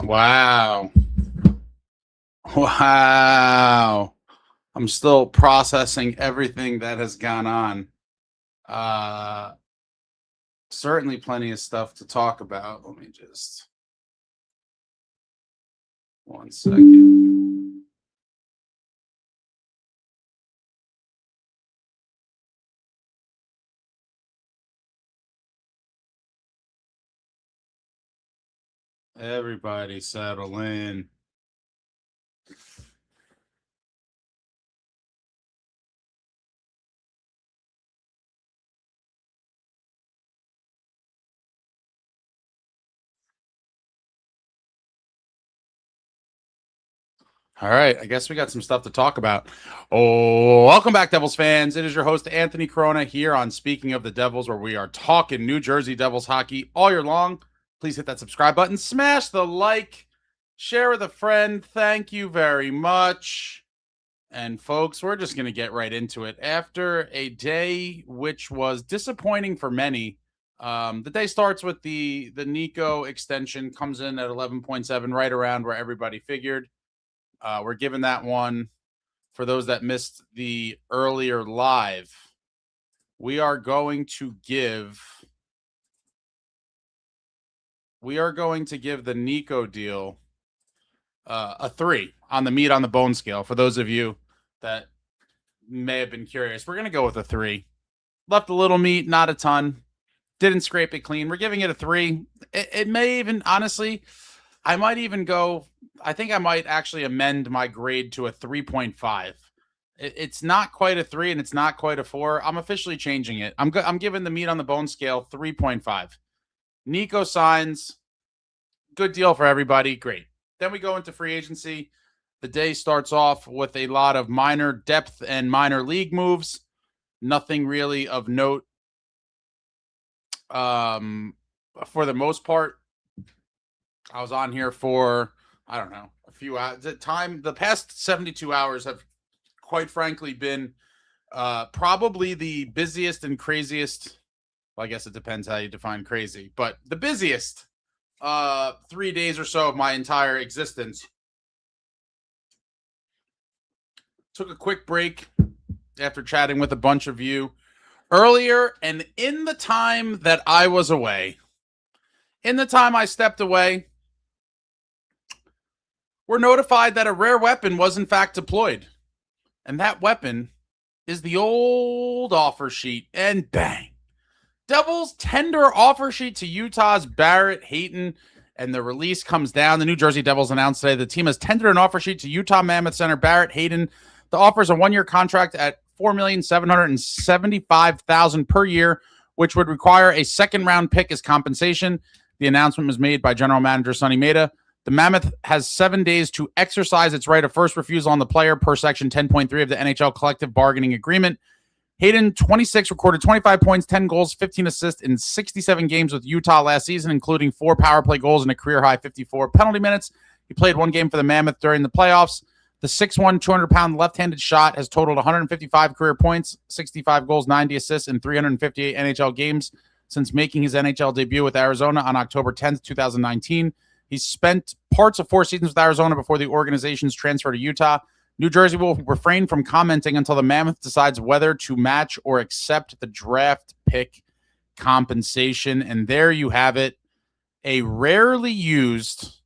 Wow. Wow. I'm still processing everything that has gone on. Uh Certainly plenty of stuff to talk about. Let me just 1 second. Everybody settle in. All right, I guess we got some stuff to talk about. Oh, welcome back, Devils fans. It is your host, Anthony Corona, here on Speaking of the Devils, where we are talking New Jersey Devils hockey all year long. Please hit that subscribe button, smash the like, share with a friend. Thank you very much. And folks, we're just going to get right into it. After a day which was disappointing for many, the day starts with the Nico extension, comes in at 11.7, right around where everybody figured. We're giving that one, for those that missed the earlier live, we are going to give the Nico deal a 3 on the meat on the bone scale. For those of you that may have been curious, we're going to go with a 3. Left a little meat, not a ton. Didn't scrape it clean. We're giving it a 3. It may even, honestly, I might even go, I think I might actually amend my grade to a 3.5. It's not quite a 3 and it's not quite a 4. I'm officially changing it. I'm giving the meat on the bone scale 3.5. Nico signs. Good deal for everybody. Great. Then we go into free agency. The day starts off with a lot of minor depth and minor league moves. Nothing really of note for the most part. I was on here for, I don't know, a few hours. The past 72 hours have, quite frankly, been probably the busiest and craziest. Well, I guess it depends how you define crazy, but the busiest 3 days or so of my entire existence. Took a quick break after chatting with a bunch of you earlier, and in the time that I was away, in the time I stepped away, we're notified that a rare weapon was in fact deployed. And that weapon is the old offer sheet. And bang, Devils tender offer sheet to Utah's Barrett Hayton, and the release comes down. The New Jersey Devils announced today the team has tendered an offer sheet to Utah Mammoth center Barrett Hayton. The offer is a 1-year contract at $4,775,000 per year, which would require a second-round pick as compensation. The announcement was made by General Manager Sunny Mehta. The Mammoth has 7 days to exercise its right of first refusal on the player per Section 10.3 of the NHL Collective Bargaining Agreement. Hayden, 26, recorded 25 points, 10 goals, 15 assists in 67 games with Utah last season, including 4 power play goals and a career-high 54 penalty minutes. He played 1 game for the Mammoth during the playoffs. The 6'1", 200-pound left-handed shot has totaled 155 career points, 65 goals, 90 assists in 358 NHL games since making his NHL debut with Arizona on October 10th, 2019. He's spent parts of 4 seasons with Arizona before the organization's transfer to Utah. New Jersey will refrain from commenting until the Mammoth decides whether to match or accept the draft pick compensation. And there you have it, a rarely used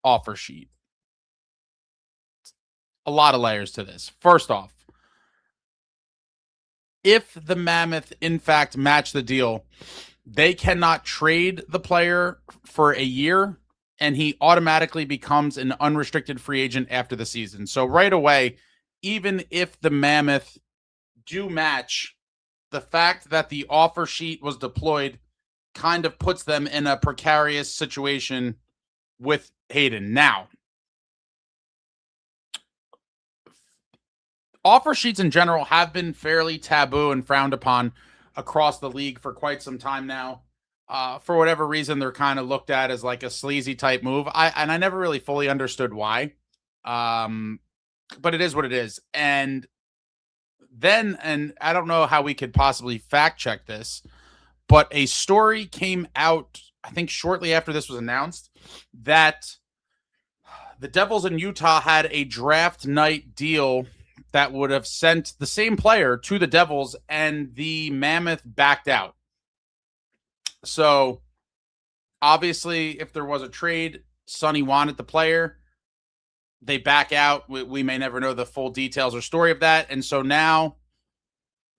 offer sheet. A lot of layers to this. First off, if the Mammoth, in fact, match the deal, they cannot trade the player for a year, and he automatically becomes an unrestricted free agent after the season. So right away, even if the Mammoth do match, the fact that the offer sheet was deployed kind of puts them in a precarious situation with Hayden. Now, offer sheets in general have been fairly taboo and frowned upon across the league for quite some time now. For whatever reason, they're kind of looked at as like a sleazy type move. I never really fully understood why. But it is what it is. And then, and I don't know how we could possibly fact check this, but a story came out, I think shortly after this was announced, that the Devils in Utah had a draft night deal that would have sent the same player to the Devils, and the Mammoth backed out. So obviously, if there was a trade, Sunny wanted the player. They back out. We may never know the full details or story of that. And so now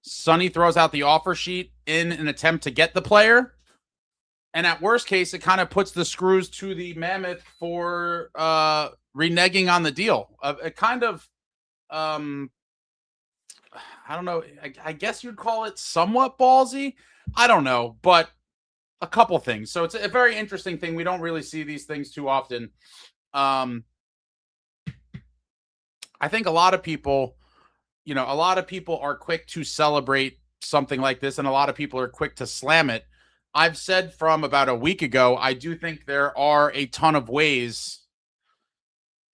Sunny throws out the offer sheet in an attempt to get the player. And at worst case, it kind of puts the screws to the Mammoth for reneging on the deal. It kind of, I don't know, I guess you'd call it somewhat ballsy. I don't know, but a couple things. So it's a very interesting thing. We don't really see these things too often. I think a lot of people are quick to celebrate something like this, and a lot of people are quick to slam it. I've said from about a week ago, I do think there are a ton of ways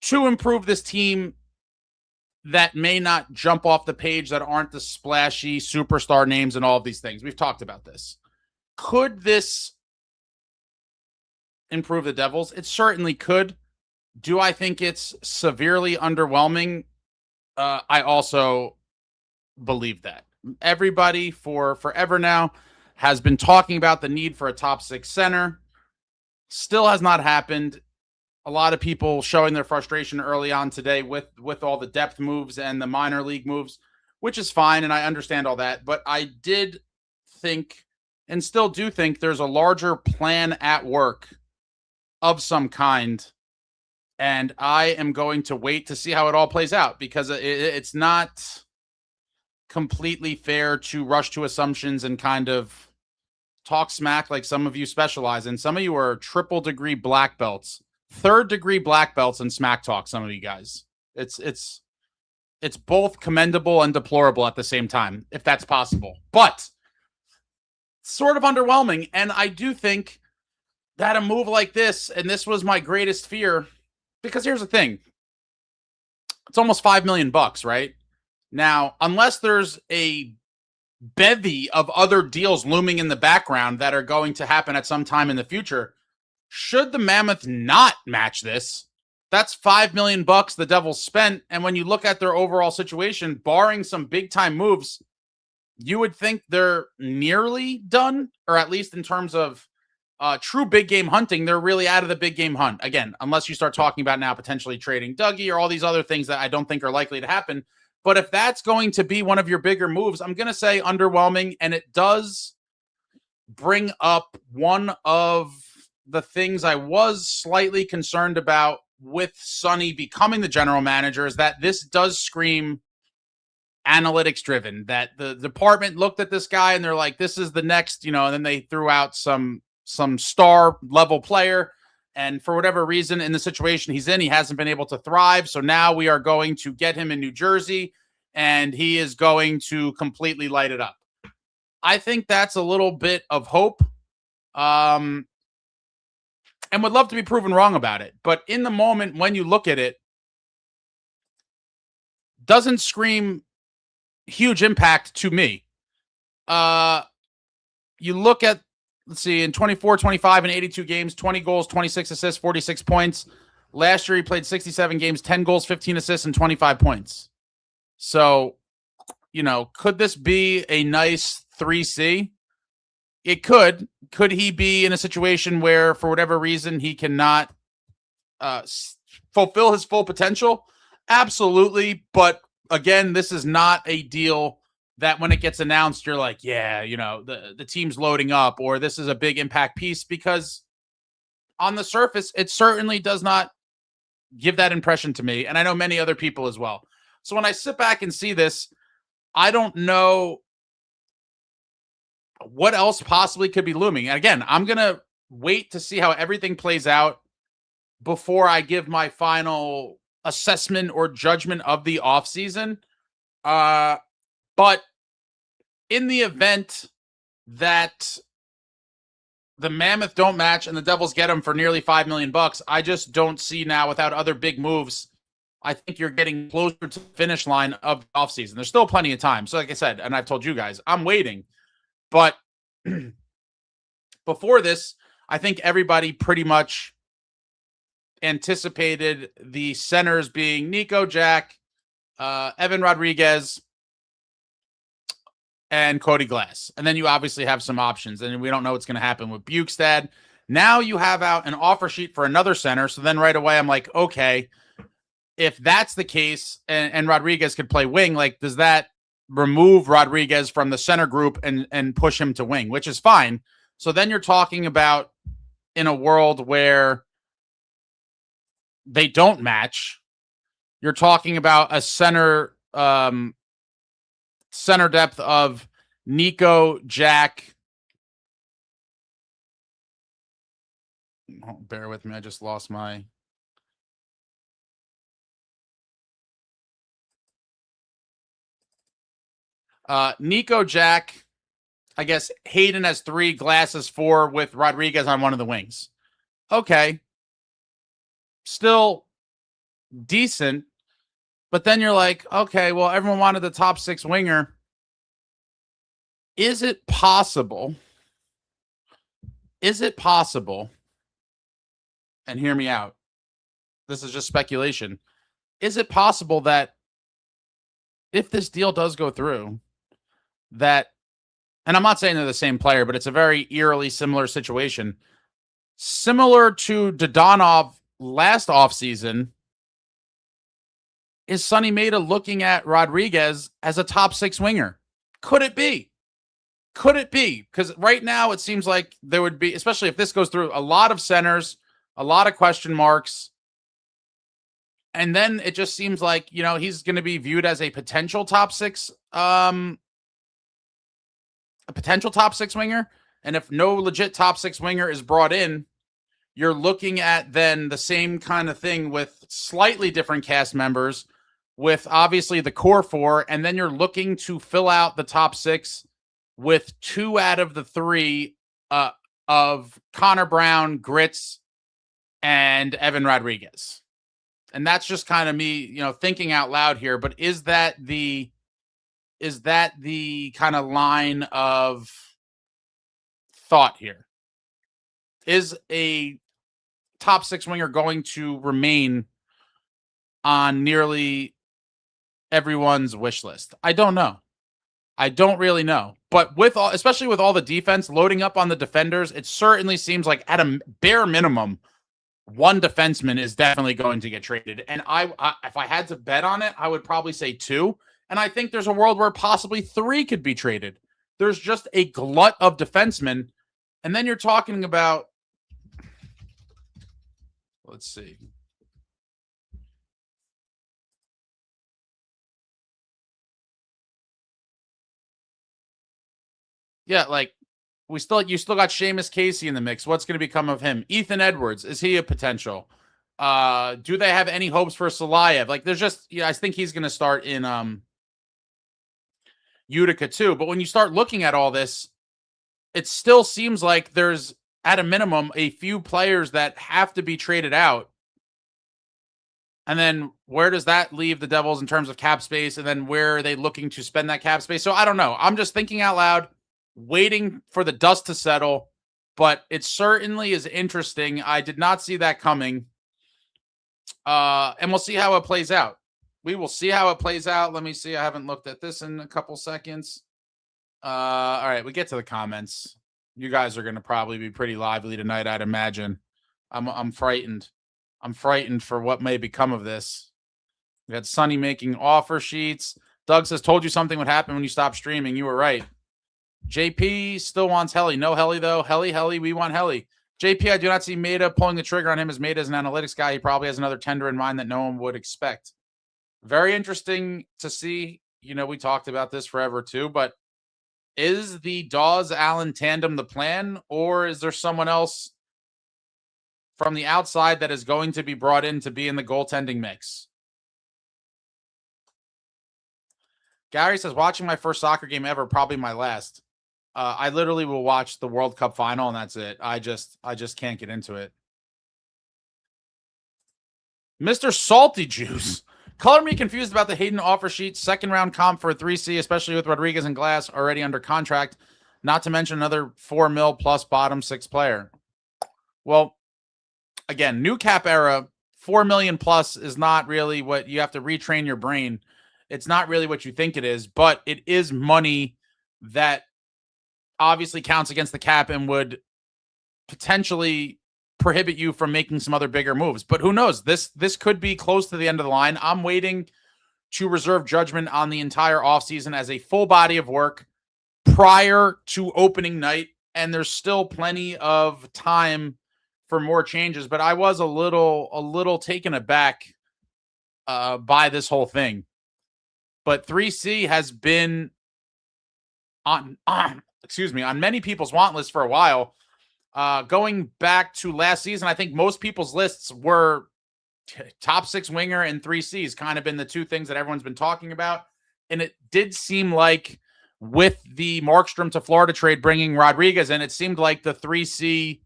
to improve this team that may not jump off the page, that aren't the splashy superstar names and all of these things. We've talked about this. Could this improve the Devils? It certainly could. Do I think it's severely underwhelming? I also believe that. Everybody for forever now has been talking about the need for a top 6 center. Still has not happened. A lot of people showing their frustration early on today with all the depth moves and the minor league moves, which is fine, and I understand all that. But I did think, and still do think, there's a larger plan at work of some kind. And I am going to wait to see how it all plays out, because it's not completely fair to rush to assumptions and kind of talk smack like some of you specialize in. Some of you are triple degree black belts, 3rd degree black belts in smack talk. Some of you guys, it's both commendable and deplorable at the same time, if that's possible, but sort of underwhelming. And I do think that a move like this, and this was my greatest fear, because here's the thing, it's almost $5 million, right? Now, unless there's a bevy of other deals looming in the background that are going to happen at some time in the future, should the Mammoth not match this, that's $5 million the Devils spent. And when you look at their overall situation, barring some big time moves, you would think they're nearly done, or at least in terms of true big game hunting, they're really out of the big game hunt. Again, unless you start talking about now potentially trading Dougie or all these other things that I don't think are likely to happen. But if that's going to be one of your bigger moves, I'm going to say underwhelming. And it does bring up one of the things I was slightly concerned about with Sunny becoming the general manager, is that this does scream analytics driven, that the department looked at this guy and they're like, this is the next, and then they threw out some star level player. And for whatever reason, in the situation he's in, he hasn't been able to thrive. So now we are going to get him in New Jersey, and he is going to completely light it up. I think that's a little bit of hope, and would love to be proven wrong about it. But in the moment, when you look at it, doesn't scream huge impact to me. You look at, let's see, in 24, 25, and 82 games, 20 goals, 26 assists, 46 points. Last year, he played 67 games, 10 goals, 15 assists, and 25 points. So, could this be a nice 3C? It could. Could he be in a situation where, for whatever reason, he cannot fulfill his full potential? Absolutely. But again, this is not a deal that when it gets announced, you're like, yeah, the team's loading up, or this is a big impact piece, because on the surface, it certainly does not give that impression to me. And I know many other people as well. So when I sit back and see this, I don't know what else possibly could be looming. And again, I'm going to wait to see how everything plays out before I give my final assessment or judgment of the offseason. But in the event that the Mammoth don't match and the Devils get him for nearly $5 million, I just don't see now, without other big moves, I think you're getting closer to the finish line of the offseason. There's still plenty of time. So like I said, and I've told you guys, I'm waiting. But before this, I think everybody pretty much anticipated the centers being Nico, Jack, Evan Rodriguez, and Cody Glass. And then you obviously have some options, and we don't know what's going to happen with Bukestad. Now you have out an offer sheet for another center. So then right away I'm like, okay, if that's the case and Rodriguez could play wing, like, does that remove Rodriguez from the center group and push him to wing, which is fine. So then you're talking about in a world where they don't match, you're talking about a center depth of Nico, Jack. Oh, bear with me. I just lost my. Nico, Jack, I guess Hayden has 3, Glass has 4 with Rodriguez on one of the wings. Okay. Still decent. But then you're like, okay, well, everyone wanted the top 6 winger. Is it possible? And hear me out. This is just speculation. Is it possible that if this deal does go through, that, and I'm not saying they're the same player, but it's a very eerily similar situation, similar to Dodonov last offseason, is Sunny Mehta looking at Rodriguez as a top 6 winger? Could it be? Because right now it seems like there would be, especially if this goes through, a lot of centers, a lot of question marks. And then it just seems like, he's going to be viewed as a potential top 6, winger. And if no legit top 6 winger is brought in, you're looking at then the same kind of thing with slightly different cast members, with obviously the core 4, and then you're looking to fill out the top 6 with 2 out of the 3 of Connor Brown, Grits, and Evan Rodriguez. And that's just kind of me, thinking out loud here. But is that the kind of line of thought here? Is a top 6 winger going to remain on nearly everyone's wish list? I don't know. I don't really know. But especially with all the defense loading up on the defenders, it certainly seems like at a bare minimum, one defenseman is definitely going to get traded. And if I had to bet on it, I would probably say 2. And I think there's a world where possibly 3 could be traded. There's just a glut of defensemen. And then you're talking about, let's see. Yeah, like you still got Seamus Casey in the mix. What's going to become of him? Ethan Edwards, is he a potential? Do they have any hopes for Salayev? Like, there's just, I think he's going to start in Utica too. But when you start looking at all this, it still seems like there's at a minimum a few players that have to be traded out. And then where does that leave the Devils in terms of cap space? And then where are they looking to spend that cap space? So I don't know. I'm just thinking out loud, waiting for the dust to settle, but it certainly is interesting. I did not see that coming. And we'll see how it plays out. We will see how it plays out. Let me see. I haven't looked at this in a couple seconds. All right, we get to the comments. You guys are going to probably be pretty lively tonight, I'd imagine. I'm frightened. I'm frightened for what may become of this. We had Sunny making offer sheets. Doug says, told you something would happen when you stopped streaming. You were right. JP still wants Helly. No Helly, though. Helly, we want Helly. JP, I do not see Mehta pulling the trigger on him, as Mehta is an analytics guy. He probably has another tender in mind that no one would expect. Very interesting to see. We talked about this forever too, but is the Dawes-Allen tandem the plan, or is there someone else from the outside that is going to be brought in to be in the goaltending mix? Gary says, watching my first soccer game ever, probably my last. I literally will watch the World Cup final, and that's it. I just can't get into it. Mr. Salty Juice. Color me confused about the Hayden offer sheet. Second round comp for a 3C, especially with Rodriguez and Glass already under contract. Not to mention another $4 million plus bottom 6 player. Well, again, new cap era, 4 million plus is not really what you have to retrain your brain. It's not really what you think it is, but it is money that obviously counts against the cap and would potentially prohibit you from making some other bigger moves. But who knows? This could be close to the end of the line. I'm waiting to reserve judgment on the entire offseason as a full body of work prior to opening night, and there's still plenty of time for more changes. But I was a little taken aback by this whole thing. But 3C has been on many people's want list for a while. Going back to last season, I think most people's lists were top 6 winger and 3C's kind of been the two things that everyone's been talking about. And it did seem like with the Markstrom to Florida trade bringing Rodriguez in, it seemed like the 3C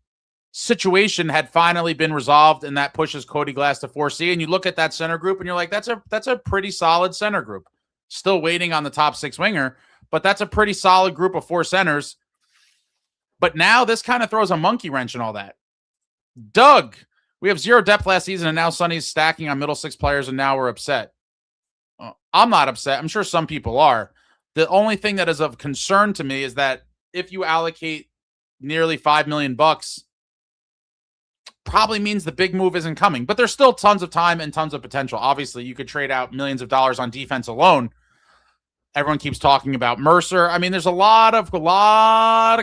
situation had finally been resolved, and that pushes Cody Glass to 4C. And you look at that center group and you're like, that's a pretty solid center group. Still waiting on the top 6 winger, but that's a pretty solid group of 4 centers. But now this kind of throws a monkey wrench in all that. Doug, we have 0 depth last season, and now Sunny's stacking on middle 6 players, and now we're upset. I'm not upset. I'm sure some people are. The only thing that is of concern to me is that if you allocate nearly $5 million, probably means the big move isn't coming. But there's still tons of time and tons of potential. Obviously, you could trade out millions of dollars on defense alone. Everyone keeps talking about Mercer. I mean, there's a lot of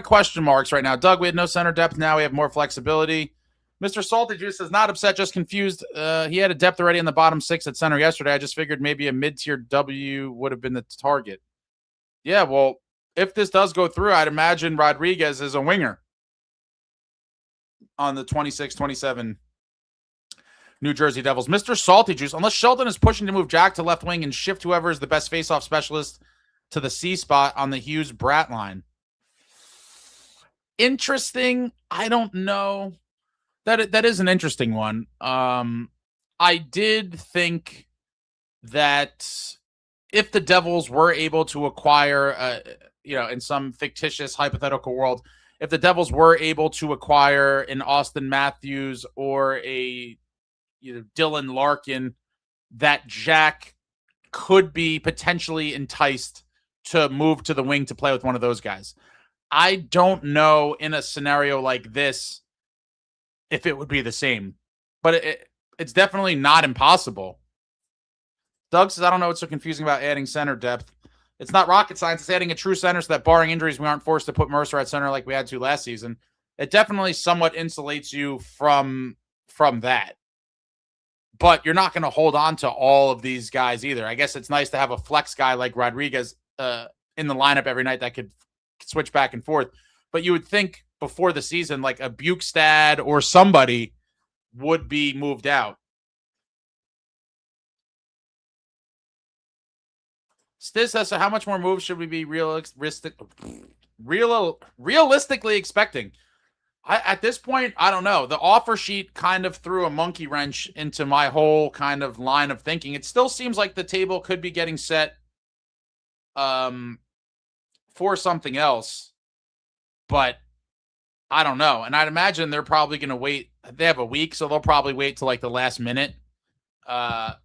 question marks right now. Doug, we had no center depth. Now we have more flexibility. Mr. Salty Juice is not upset, just confused. He had a depth already in the bottom 6 at center yesterday. I just figured maybe a mid-tier W would have been the target. Yeah, well, if this does go through, I'd imagine Rodriguez is a winger on the 26-27 New Jersey Devils. Mr. Salty Juice, unless Sheldon is pushing to move Jack to left wing and shift whoever is the best faceoff specialist to the C spot on the Hughes-Bratt line. Interesting. I don't know. That is an interesting one. I did think that if the Devils were able to acquire, in some fictitious hypothetical world, if the Devils were able to acquire an Austin Matthews or a Dylan Larkin, that Jack could be potentially enticed to move to the wing to play with one of those guys. I don't know in a scenario like this if it would be the same, but it's definitely not impossible. Doug says, I don't know what's so confusing about adding center depth. It's not rocket science. It's adding a true center so that barring injuries, we aren't forced to put Mercer at center like we had to last season. It definitely somewhat insulates you from that. But you're not going to hold on to all of these guys either. I guess it's nice to have a flex guy like Rodriguez in the lineup every night that could switch back and forth. But you would think before the season, like a Bukestad or somebody would be moved out. Stiz says, so how much more moves should we be realistically expecting? At this point, I don't know. The offer sheet kind of threw a monkey wrench into my whole kind of line of thinking. It still seems like the table could be getting set for something else, but I don't know. And I'd imagine they're probably going to wait. They have a week, so they'll probably wait till like the last minute to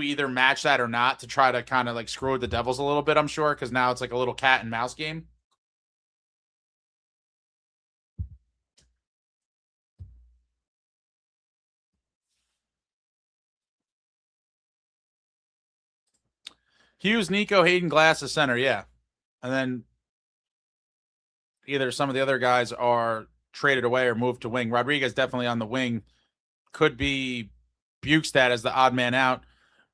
either match that or not, to try to kind of like screw with the Devils a little bit, I'm sure, because now it's like a little cat and mouse game. Hughes, Nico, Hayden, Glass is center, yeah. And then either some of the other guys are traded away or moved to wing. Rodriguez definitely on the wing. Could be Bukestad as the odd man out.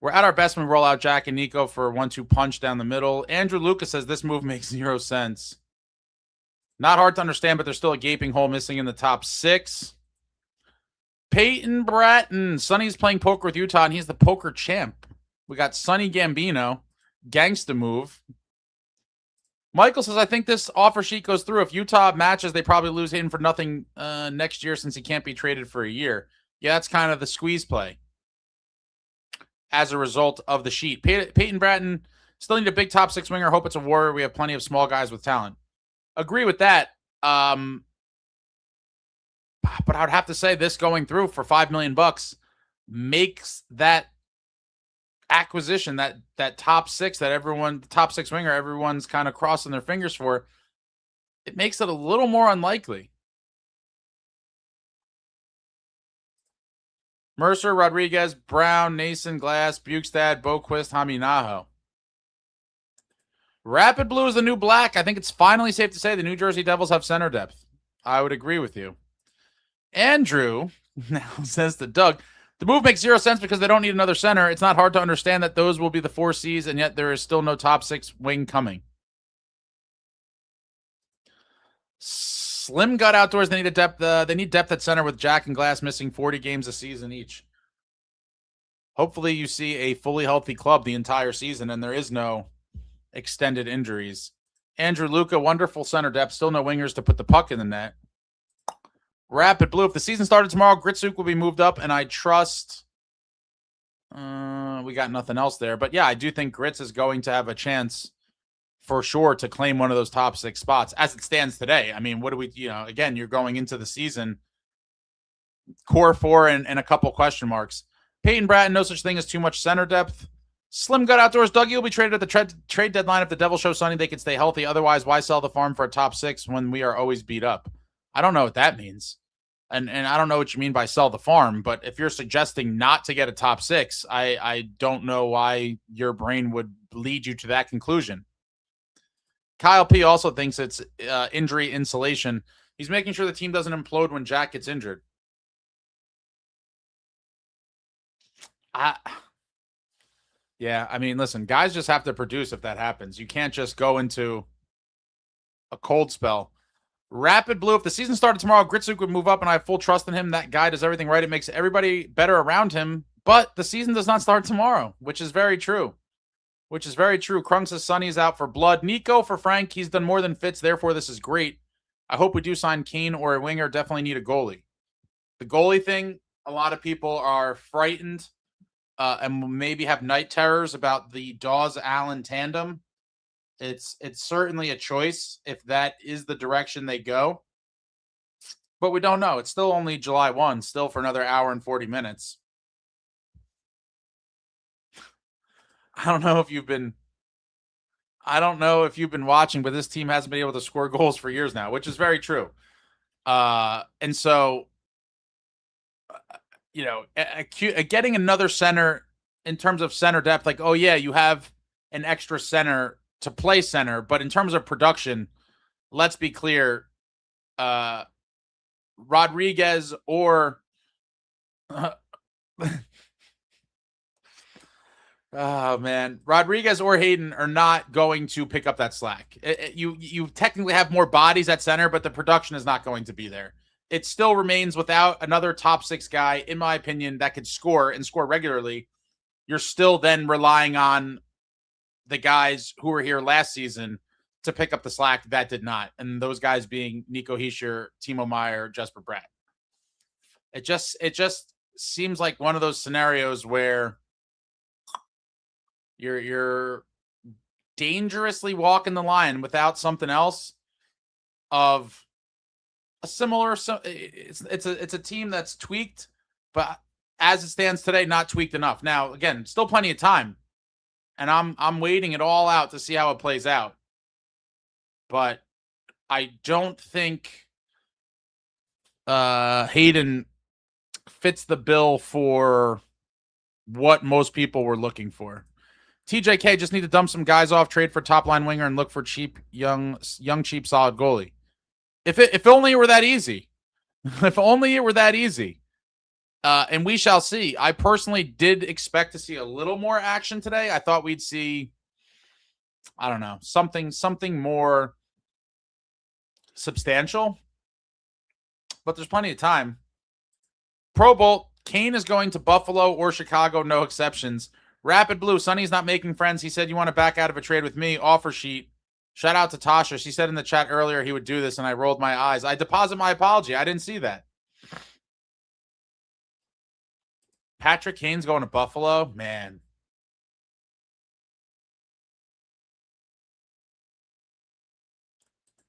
We're at our best when we roll out Jack and Nico for a 1-2 punch down the middle. Andrew Lucas says this move makes 0 sense. Not hard to understand, but there's still a gaping hole missing in the top 6. Peyton Bratton. Sonny's playing poker with Utah, and he's the poker champ. We got Sonny Gambino. Gangsta move. Michael says, I think this offer sheet goes through. If Utah matches, they probably lose Hayden for nothing next year since he can't be traded for a year. Yeah, that's kind of the squeeze play as a result of the sheet. Peyton Bratton, still need a big top 6 winger. Hope it's a Warrior. We have plenty of small guys with talent. Agree with that. But I would have to say this going through for $5 million makes that acquisition, that top six that the top six winger, everyone's kind of crossing their fingers for. It makes it a little more unlikely. Mercer, Rodriguez, Brown, Nason, Glass, Bukestad, Boquist, Haminaho. Rapid blue is the new black. I think it's finally safe to say the New Jersey Devils have center depth. I would agree with you. Andrew now says to Doug, the move makes zero sense because they don't need another center. It's not hard to understand that those will be the 4 Cs, and yet there is still no top 6 wing coming. Slim Gut Outdoors, they need depth. They need depth at center with Jack and Glass missing 40 games a season each. Hopefully you see a fully healthy club the entire season and there is no extended injuries. Andrew Luca, wonderful center depth. Still no wingers to put the puck in the net. Rapid blue. If the season started tomorrow, Gritsuk will be moved up, and I trust we got nothing else there. But yeah, I do think Grits is going to have a chance for sure to claim one of those top 6 spots as it stands today. I mean, what do we, again, you're going into the season, core 4 and a couple question marks. Peyton Bratton, no such thing as too much center depth. Slim Gut Outdoors, Dougie will be traded at the trade deadline. If the Devils show Sunny they can stay healthy. Otherwise, why sell the farm for a top 6 when we are always beat up? I don't know what that means. And I don't know what you mean by sell the farm, but if you're suggesting not to get a top 6, I don't know why your brain would lead you to that conclusion. Kyle P. also thinks it's injury insulation. He's making sure the team doesn't implode when Jack gets injured. Yeah, I mean, listen, guys just have to produce if that happens. You can't just go into a cold spell. Rapid blue, if the season started tomorrow, Gritsuk would move up, and I have full trust in him. That guy does everything right. It makes everybody better around him, but the season does not start tomorrow, which is very true. Krung says Sonny's out for blood. Nico for Frank. He's done more than fits, therefore this is great. I hope we do sign Kane or a winger. Definitely need a goalie. The goalie thing, a lot of people are frightened and maybe have night terrors about the Dawes-Allen tandem. It's certainly a choice if that is the direction they go. But we don't know. It's still only July 1, still for another hour and 40 minutes. I don't know if you've been watching, but this team hasn't been able to score goals for years now, which is very true. And so, getting another center in terms of center depth, like, oh yeah, you have an extra center to play center, but in terms of production, let's be clear, Rodriguez or oh man, Rodriguez or Hayden are not going to pick up that slack. You technically have more bodies at center, but the production is not going to be there. It still remains without another top 6 guy, in my opinion, that could score and score regularly. You're still then relying on the guys who were here last season to pick up the slack that did not. And those guys being Nico Hischier, Timo Meier, Jesper Bratt. It just seems like one of those scenarios where you're dangerously walking the line without something else of a similar. It's a team that's tweaked, but as it stands today, not tweaked enough. Now, again, still plenty of time. And I'm waiting it all out to see how it plays out. But I don't think Hayden fits the bill for what most people were looking for. TJK just need to dump some guys off, trade for top line winger, and look for cheap, young, cheap, solid goalie. If only it were that easy. If only it were that easy. And we shall see. I personally did expect to see a little more action today. I thought we'd see, I don't know, something more substantial. But there's plenty of time. Pro Bowl, Kane is going to Buffalo or Chicago, no exceptions. Rapid Blue, Sonny's not making friends. He said, you want to back out of a trade with me? Offer sheet. Shout out to Tasha. She said in the chat earlier he would do this, and I rolled my eyes. I deposit my apology. I didn't see that. Patrick Kane's going to Buffalo? Man.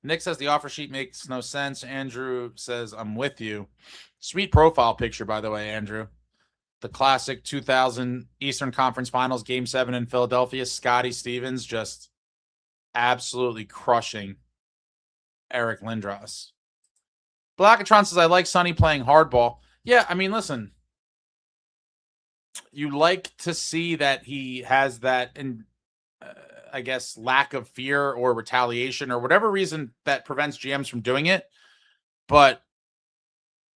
Nick says the offer sheet makes no sense. Andrew says, I'm with you. Sweet profile picture, by the way, Andrew. The classic 2000 Eastern Conference Finals, Game 7 in Philadelphia. Scotty Stevens just absolutely crushing Eric Lindros. Blackatron says, I like Sunny playing hardball. Yeah, I mean, listen. You like to see that he has that, I guess, lack of fear or retaliation or whatever reason that prevents GMs from doing it. But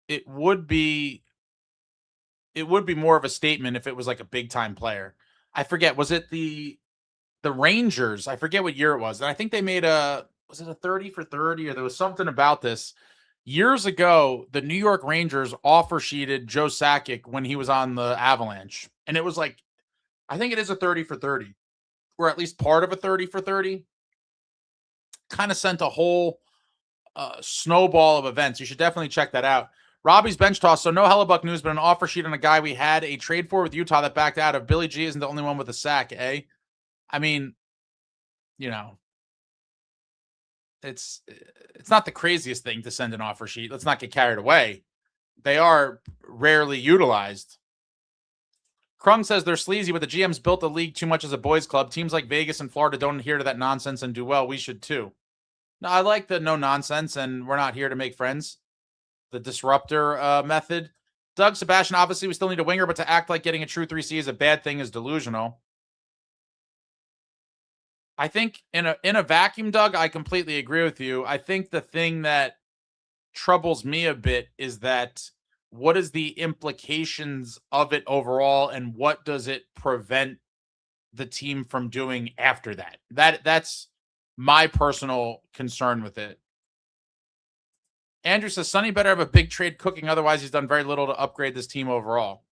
it would be more of a statement if it was like a big time player. I forget, was it the Rangers? I forget what year it was. And I think they made was it a 30 for 30 or there was something about this. Years ago, the New York Rangers offer sheeted Joe Sakic when he was on the Avalanche. And it was like, I think it is a 30 for 30, or at least part of a 30 for 30. Kind of sent a whole snowball of events. You should definitely check that out. Robbie's bench toss. So no Hellebuck news, but an offer sheet on a guy we had a trade for with Utah that backed out of. Billy G isn't the only one with a sack, eh? I mean, you know, it's not the craziest thing to send an offer sheet. Let's not get carried away. They are rarely utilized. Krung says they're sleazy, but the GMs built the league too much as a boys club. Teams like Vegas and Florida don't adhere to that nonsense and do well. We should too. No, I like the no nonsense, and we're not here to make friends. The disruptor method. Doug Sebastian, obviously we still need a winger, but to act like getting a true 3C is a bad thing is delusional. I think in a vacuum, Doug, I completely agree with you. I think the thing that troubles me a bit is that what is the implications of it overall, and what does it prevent the team from doing after that? That's my personal concern with it. Andrew says, Sunny better have a big trade cooking. Otherwise, he's done very little to upgrade this team overall.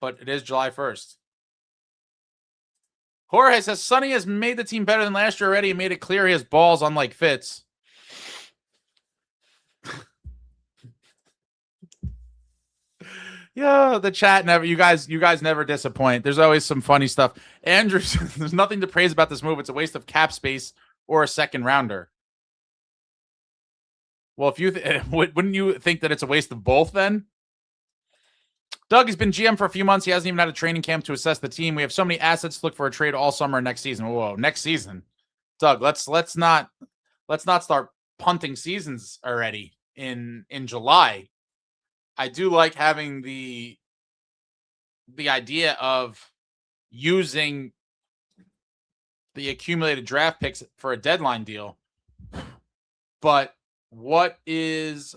But it is July 1st. Jorge says, Sunny has made the team better than last year already and made it clear he has balls unlike Fitz. Yeah, the chat never. You guys never disappoint. There's always some funny stuff. Andrew, there's nothing to praise about this move. It's a waste of cap space or a second rounder. Well, if you wouldn't you think that it's a waste of both then? Doug has been GM for a few months. He hasn't even had a training camp to assess the team. We have so many assets to look for a trade all summer and next season. Whoa, next season, Doug. Let's not start punting seasons already in July. I do like having the idea of using the accumulated draft picks for a deadline deal, but what is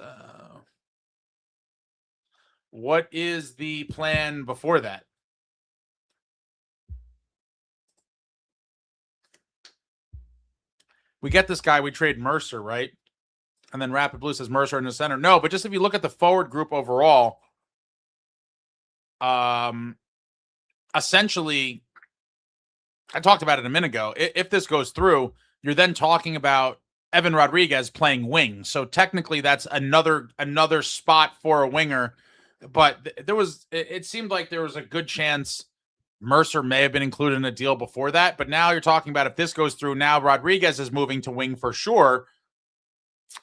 the plan before that? We get this guy, we trade Mercer, right? And then Rapid Blue says Mercer in the center. No, but just if you look at the forward group overall, essentially, I talked about it a minute ago. If this goes through, you're then talking about Evan Rodriguez playing wing. So technically that's another spot for a winger. But it seemed like there was a good chance Mercer may have been included in a deal before that. But now you're talking about if this goes through, now Rodriguez is moving to wing for sure.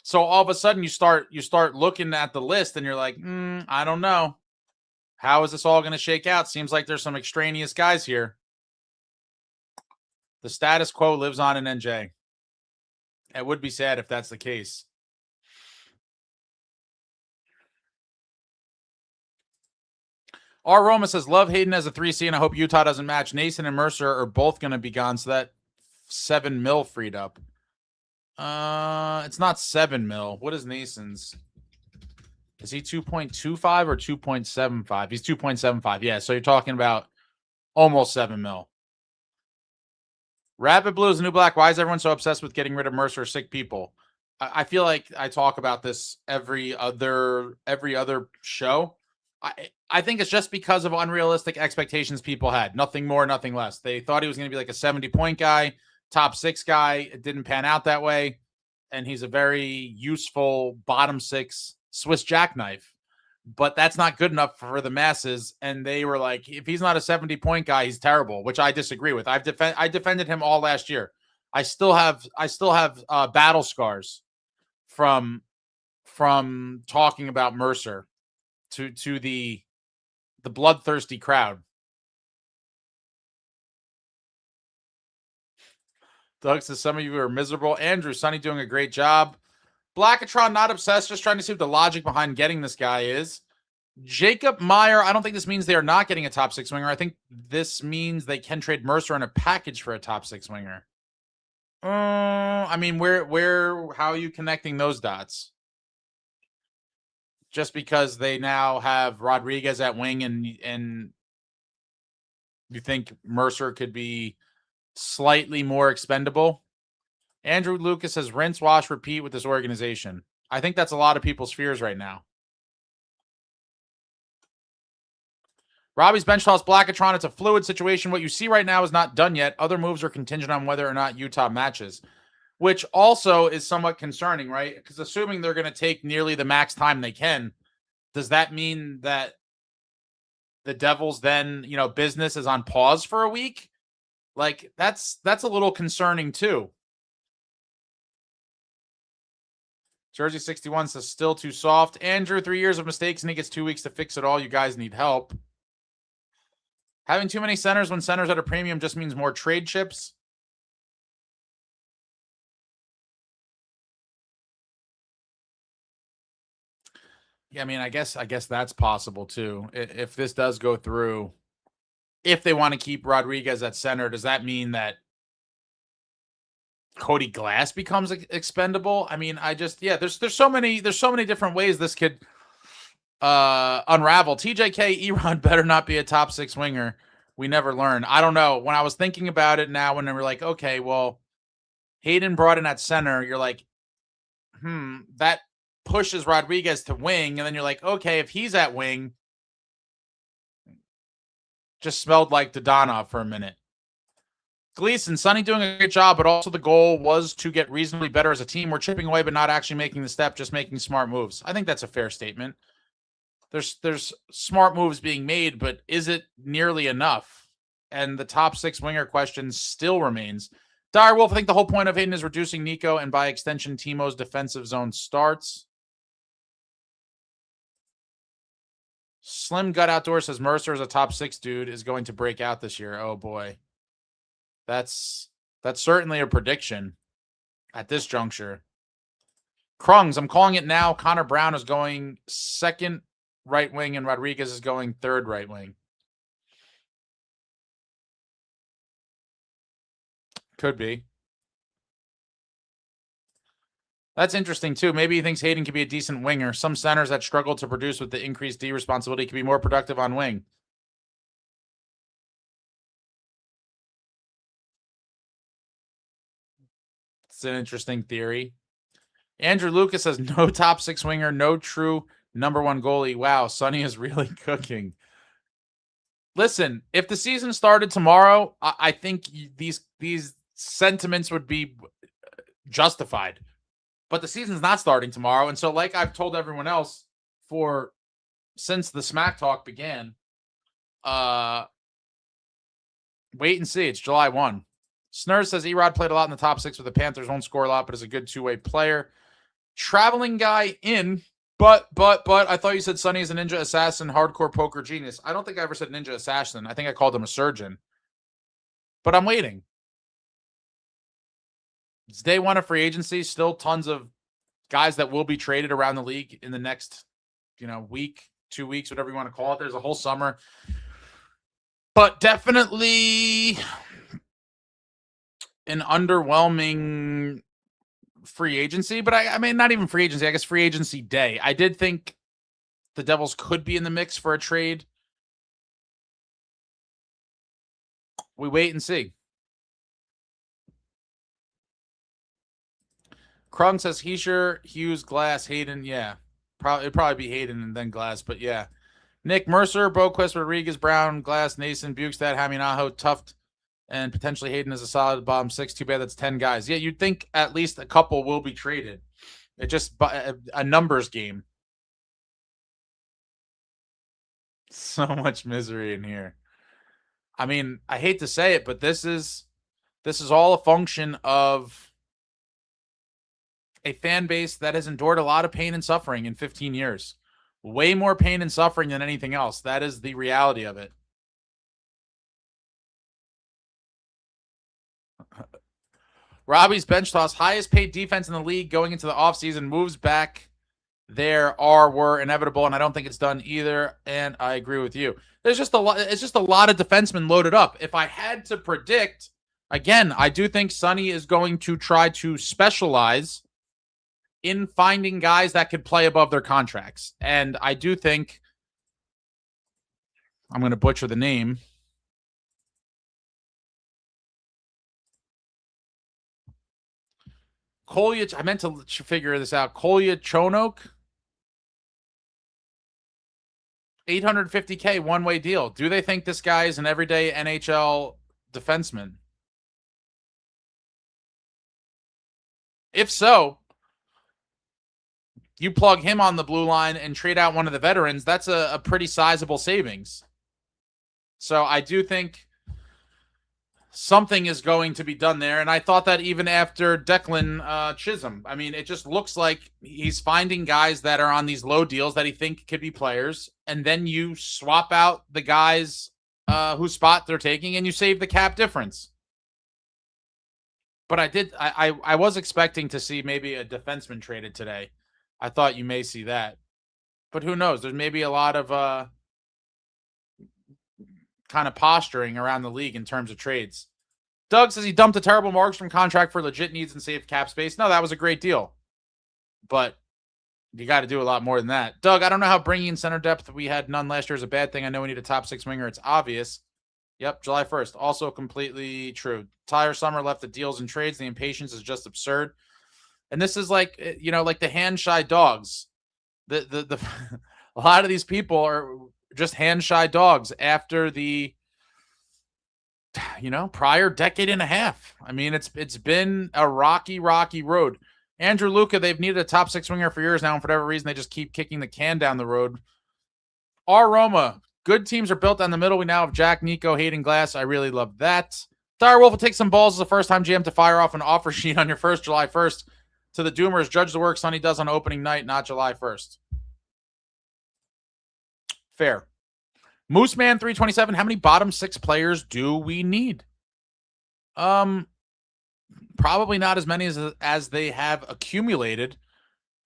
So all of a sudden you start looking at the list and you're like, I don't know. How is this all going to shake out? Seems like there's some extraneous guys here. The status quo lives on in NJ. It would be sad if that's the case. R. Roma says, love Hayden as a 3C, and I hope Utah doesn't match. Nason and Mercer are both going to be gone, so that $7 million freed up. It's not $7 million. What is Nason's? Is he 2.25 or 2.75? He's 2.75. Yeah, so you're talking about almost $7 million. Rapid Blue is the new black. Why is everyone so obsessed with getting rid of Mercer? Sick people. I feel like I talk about this every other show. I think it's just because of unrealistic expectations people had. Nothing more, nothing less. They thought he was going to be like a 70-point guy, top 6 guy. It didn't pan out that way. And he's a very useful bottom 6 Swiss jackknife. But that's not good enough for the masses. And they were like, if he's not a 70-point guy, he's terrible, which I disagree with. I defended him all last year. I still have battle scars from talking about Mercer to the bloodthirsty crowd. Doug says some of you are miserable. Andrew, Sunny doing a great job. Blackatron, not obsessed, just trying to see what the logic behind getting this guy is. Jacob Meyer, I don't think this means they are not getting a top 6 winger. I think this means they can trade Mercer in a package for a top 6 winger. I mean, how are you connecting those dots? Just because they now have Rodriguez at wing and you think Mercer could be slightly more expendable? Andrew Lucas says rinse, wash, repeat with this organization. I think that's a lot of people's fears right now. Robbie's bench toss Blackatron. It's a fluid situation. What you see right now is not done yet. Other moves are contingent on whether or not Utah matches, which also is somewhat concerning, right? Because assuming they're going to take nearly the max time they can, does that mean that the Devils then, business is on pause for a week? Like, that's a little concerning too. Jersey 61 says still too soft. Andrew, 3 years of mistakes and he gets 2 weeks to fix it all. You guys need help. Having too many centers when centers at a premium just means more trade chips. Yeah, I mean, I guess that's possible too. If this does go through, if they want to keep Rodriguez at center, does that mean that Cody Glass becomes expendable? I mean, there's so many different ways this could unravel. TJK Eron better not be a top 6 winger. We never learn. I don't know. When I was thinking about it now, when they were like, okay, well, Hayden brought in at center, you're like, that pushes Rodriguez to wing. And then you're like, okay, if he's at wing, just smelled like Dodonov for a minute. Gleason, Sunny doing a great job, but also the goal was to get reasonably better as a team. We're chipping away, but not actually making the step, just making smart moves. I think that's a fair statement. There's smart moves being made, but is it nearly enough? And the top 6 winger question still remains. Dire Wolf, I think the whole point of Hayden is reducing Nico and by extension Timo's defensive zone starts. Slim Gut Outdoor says Mercer is a top 6 dude is going to break out this year. Oh boy. That's certainly a prediction at this juncture. Krungs, I'm calling it now. Connor Brown is going second right wing and Rodriguez is going third right wing. Could be. That's interesting too. Maybe he thinks Hayden could be a decent winger. Some centers that struggle to produce with the increased D responsibility could be more productive on wing. It's an interesting theory. Andrew Lucas says no top 6 winger, no true number 1 goalie. Wow, Sunny is really cooking. Listen, if the season started tomorrow, I think these sentiments would be justified. But the season's not starting tomorrow, and so like I've told everyone else since the smack talk began, wait and see. It's July 1. Snurz says Erod played a lot in the top 6 with the Panthers. Won't score a lot, but is a good 2-way player. Traveling guy in, but I thought you said Sunny is a ninja assassin, hardcore poker genius. I don't think I ever said ninja assassin. I think I called him a surgeon. But I'm waiting. It's day 1 of free agency. Still tons of guys that will be traded around the league in the next, week, 2 weeks, whatever you want to call it. There's a whole summer. But definitely an underwhelming free agency, but I mean, not even free agency, I guess free agency day. I did think the Devils could be in the mix for a trade. We wait and see. Krung says Hischier, Hughes, Glass, Hayden. Yeah, it'd probably be Hayden and then Glass, but yeah. Nick Mercer, Boquist, Rodriguez, Brown, Glass, Nason, Bukestad, Haminaho, Tuft, and potentially Hayden is a solid bottom 6. Too bad that's 10 guys. Yeah, you'd think at least a couple will be traded. It's just a numbers game. So much misery in here. I mean, I hate to say it, but this is This is all a function of a fan base that has endured a lot of pain and suffering in 15 years. Way more pain and suffering than anything else. That is the reality of it. Robbie's bench toss, highest paid defense in the league going into the offseason, moves back there were inevitable, and I don't think it's done either, and I agree with you. There's just a lot. It's just a lot of defensemen loaded up. If I had to predict, again, I do think Sunny is going to try to specialize in finding guys that could play above their contracts. And I do think, I'm going to butcher the name, Kolya, I meant to figure this out, Kolya Chonok, $850K one-way deal. Do they think this guy is an everyday NHL defenseman? If so, you plug him on the blue line and trade out one of the veterans, that's a pretty sizable savings. So I do think something is going to be done there. And I thought that even after Declan Chisholm. I mean, it just looks like he's finding guys that are on these low deals that he think could be players. And then you swap out the guys whose spot they're taking and you save the cap difference. But I was expecting to see maybe a defenseman traded today. I thought you may see that. But who knows? There's maybe a lot of kind of posturing around the league in terms of trades. Doug says he dumped a terrible Markstrom contract for legit needs and saved cap space. No, that was a great deal. But you got to do a lot more than that. Doug, I don't know how bringing in center depth, we had none last year, is a bad thing. I know we need a top 6 winger. It's obvious. Yep, July 1st. Also completely true. Tyler Summer left the deals and trades. The impatience is just absurd. And this is like, you know, like the hand-shy dogs. A lot of these people are just hand-shy dogs after the, you know, prior decade and a half. I mean, it's been a rocky road. Andrew Luca, they've needed a top 6 winger for years now, and for whatever reason, they just keep kicking the can down the road. R. Roma, good teams are built down the middle. We now have Jack, Nico, Hayden, Glass. I really love that. Dire Wolf will take some balls as a first-time GM to fire off an offer sheet on your first July 1st. To the Doomers, judge the work Sonny does on opening night, not July 1st. Fair. Mooseman 327, how many bottom 6 players do we need? Probably not as many as they have accumulated,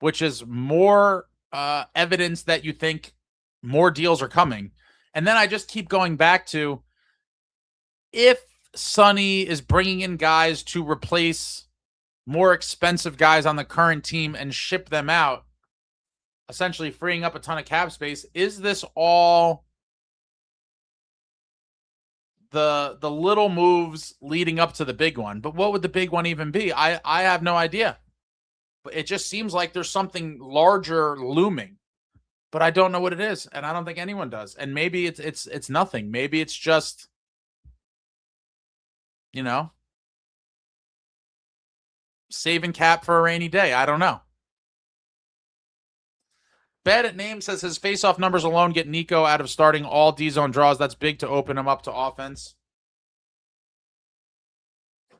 which is more evidence that you think more deals are coming. And then I just keep going back to, if Sonny is bringing in guys to replace more expensive guys on the current team and ship them out, essentially freeing up a ton of cap space, is this all the little moves leading up to the big one? But what would the big one even be? I have no idea. But it just seems like there's something larger looming, but I don't know what it is, and I don't think anyone does. And maybe it's nothing. Maybe it's just, you know, saving cap for a rainy day. I don't know. Bad at name says his face-off numbers alone get Nico out of starting all D-zone draws. That's big to open him up to offense.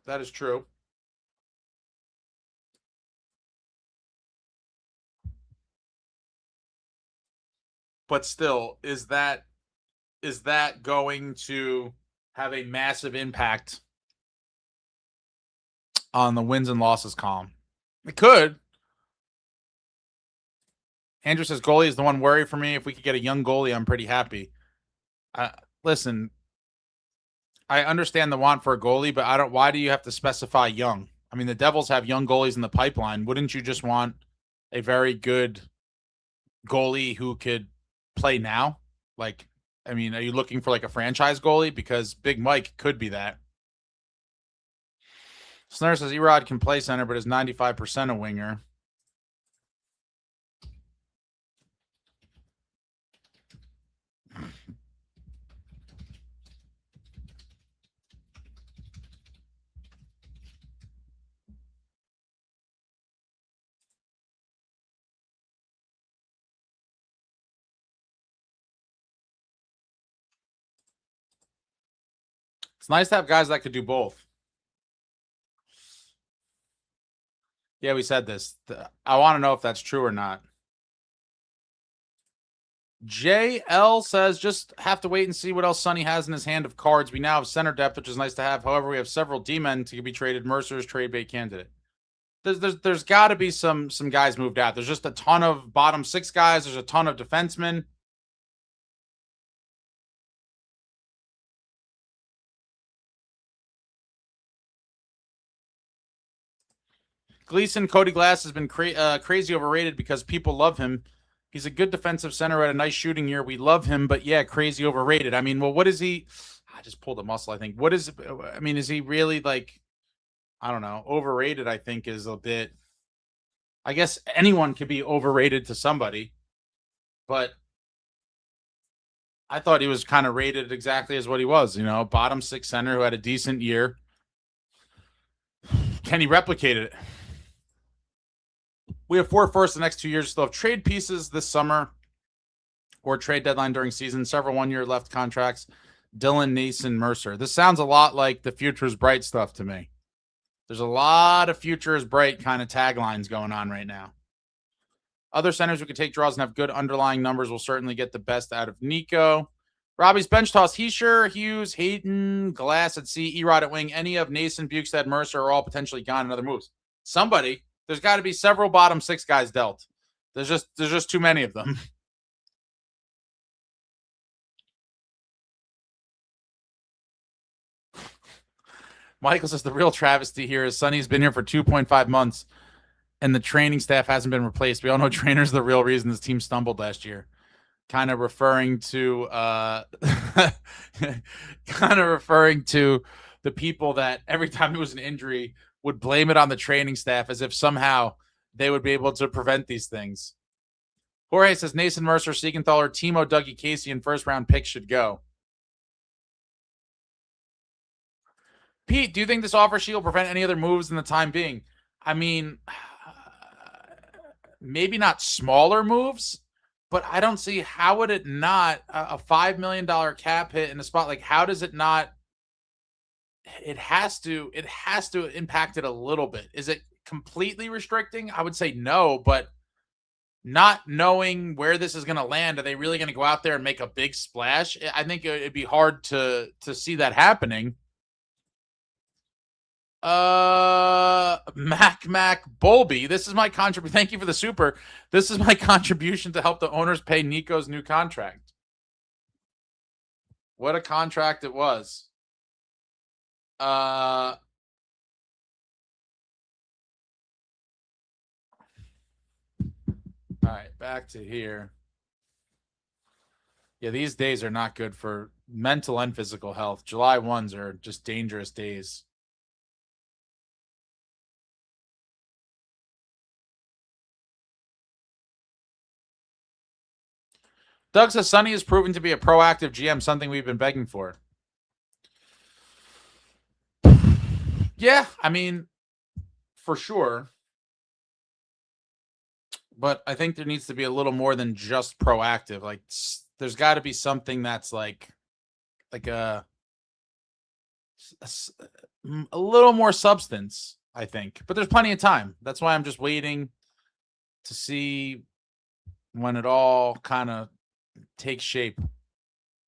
That is true. But still, is that going to have a massive impact on the wins and losses column? It could. Andrew says goalie is the one worry for me. If we could get a young goalie, I'm pretty happy. Listen, I understand the want for a goalie, but why do you have to specify young? I mean, the Devils have young goalies in the pipeline. Wouldn't you just want a very good goalie who could play now? Like, I mean, are you looking for like a franchise goalie? Because Big Mike could be that. Snare says Erod can play center, but is 95% a winger. It's nice to have guys that could do both. Yeah, we said this. I want to know if that's true or not. JL says, just have to wait and see what else Sunny has in his hand of cards. We now have center depth, which is nice to have. However, we have several D-men to be traded. Mercer's trade bait candidate. There's got to be some guys moved out. There's just a ton of bottom six guys. There's a ton of defensemen. Gleason, Cody Glass has been crazy overrated because people love him. He's a good defensive center at a nice shooting year. We love him, but yeah, crazy overrated. I mean, well, what is he? I just pulled a muscle, I think. What is, I mean, is he really like, I don't know, overrated, I think is a bit, I guess anyone could be overrated to somebody, but I thought he was kind of rated exactly as what he was, you know, bottom six center who had a decent year. Can he replicate it? We have 4 firsts the next 2 years. Still have trade pieces this summer or trade deadline during season. Several 1-year left contracts. Dylan, Nason, Mercer. This sounds a lot like the future is bright stuff to me. There's a lot of future is bright kind of taglines going on right now. Other centers who can take draws and have good underlying numbers will certainly get the best out of Nico. Robbie's bench toss. Hischier, Hughes, Hayden, Glass at C, Erod at wing. Any of Nason, Bukestad, Mercer are all potentially gone in other moves. Somebody. There's got to be several bottom six guys dealt. There's just too many of them. Michael says the real travesty here is Sunny's been here for 2.5 months and the training staff hasn't been replaced. We all know trainers are the real reason this team stumbled last year. Kind of referring to the people that every time there was an injury would blame it on the training staff as if somehow they would be able to prevent these things. Jorge says Nason, Mercer, Siegenthaler, Timo, Dougie, Casey, and first-round picks should go. Pete, do you think this offer sheet will prevent any other moves in the time being? I mean, maybe not smaller moves, but I don't see how would it not a $5 million cap hit in a spot like how does it not? It has to impact it a little bit. Is it completely restricting? I would say no, but not knowing where this is going to land, are they really going to go out there and make a big splash? I think it'd be hard to see that happening. Mac Bolby, this is my contribution. Thank you for the super. This is my contribution to help the owners pay Nico's new contract. What a contract it was. All right, back to here. Yeah, these days are not good for mental and physical health. July 1s are just dangerous days. Doug says Sunny has proven to be a proactive GM, something we've been begging for. Yeah, I mean, for sure. But I think there needs to be a little more than just proactive. Like, there's got to be something that's like a little more substance, I think. But there's plenty of time. That's why I'm just waiting to see when it all kind of takes shape.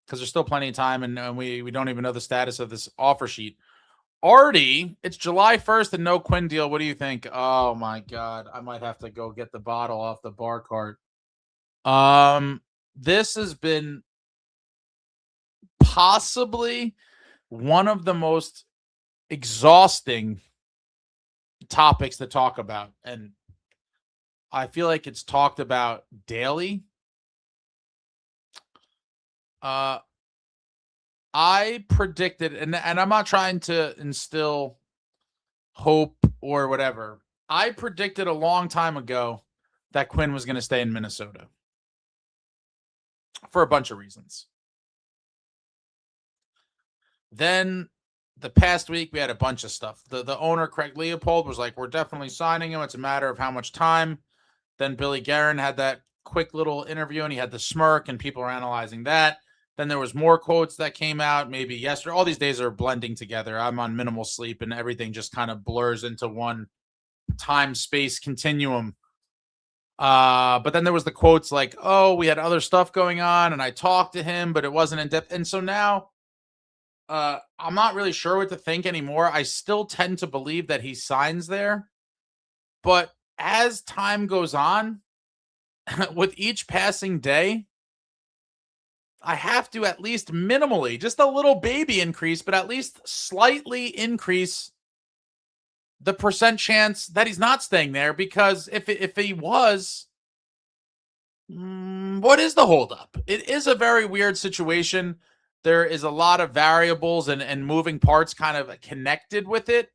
Because there's still plenty of time, and we don't even know the status of this offer sheet. Artie, it's July 1st and no Quinn deal. What do you think? Oh my God. I might have to go get the bottle off the bar cart. This has been possibly one of the most exhausting topics to talk about. And I feel like it's talked about daily. I predicted, and I'm not trying to instill hope or whatever. I predicted a long time ago that Quinn was going to stay in Minnesota for a bunch of reasons. Then the past week, we had a bunch of stuff. The owner, Craig Leopold, was like, we're definitely signing him. It's a matter of how much time. Then Billy Guerin had that quick little interview, and he had the smirk, and people are analyzing that. Then there was more quotes that came out maybe yesterday. All these days are blending together. I'm on minimal sleep, and everything just kind of blurs into one time-space continuum. But then there was the quotes like, oh, we had other stuff going on and I talked to him, but it wasn't in depth. And so now I'm not really sure what to think anymore. I still tend to believe that he signs there. But as time goes on, with each passing day, I have to at least minimally, just a little baby increase, but at least slightly increase the percent chance that he's not staying there. Because if he was, what is the holdup? It is a very weird situation. There is a lot of variables and moving parts kind of connected with it.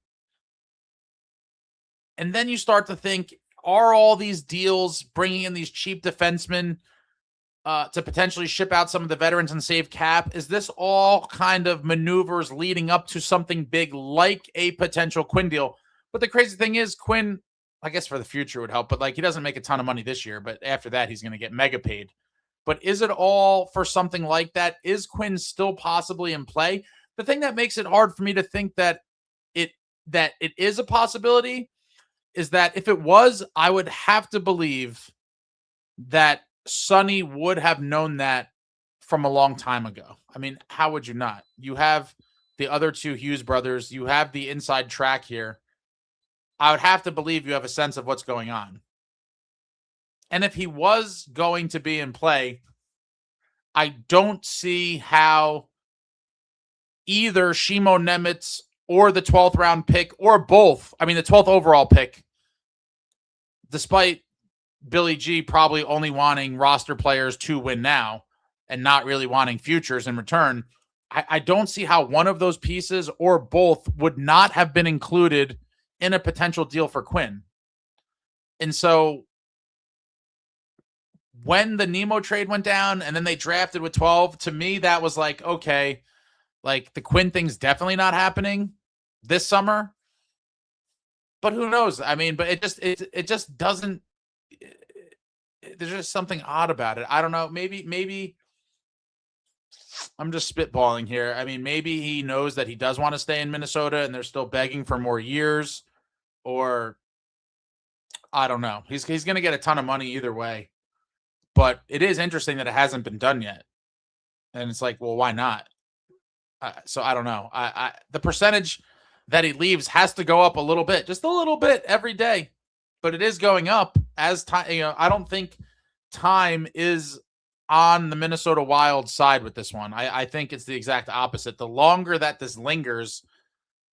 And then you start to think, are all these deals bringing in these cheap defensemen to potentially ship out some of the veterans and save cap? Is this all kind of maneuvers leading up to something big like a potential Quinn deal? But the crazy thing is, Quinn, I guess for the future would help, but like he doesn't make a ton of money this year, but after that, he's going to get mega paid. But is it all for something like that? Is Quinn still possibly in play? The thing that makes it hard for me to think that it is a possibility is that if it was, I would have to believe that Sunny would have known that from a long time ago. I mean, how would you not? You have the other two Hughes brothers. You have the inside track here. I would have to believe you have a sense of what's going on. And if he was going to be in play, I don't see how either Shimo Nemitz or the 12th round pick or both, I mean, the 12th overall pick, despite Billy G probably only wanting roster players to win now and not really wanting futures in return, I don't see how one of those pieces or both would not have been included in a potential deal for Quinn. And so when the Nemo trade went down and then they drafted with 12, to me, that was like, okay, like the Quinn thing's definitely not happening this summer. But who knows? I mean, but it just doesn't, there's just something odd about it. I don't know. Maybe I'm just spitballing here. I mean, maybe he knows that he does want to stay in Minnesota and they're still begging for more years, or I don't know. He's going to get a ton of money either way. But it is interesting that it hasn't been done yet. And it's like, well, why not? So I don't know. The percentage that he leaves has to go up a little bit, just a little bit every day. But it is going up as time. You know, I don't think time is on the Minnesota Wild side with this one. I think it's the exact opposite. The longer that this lingers,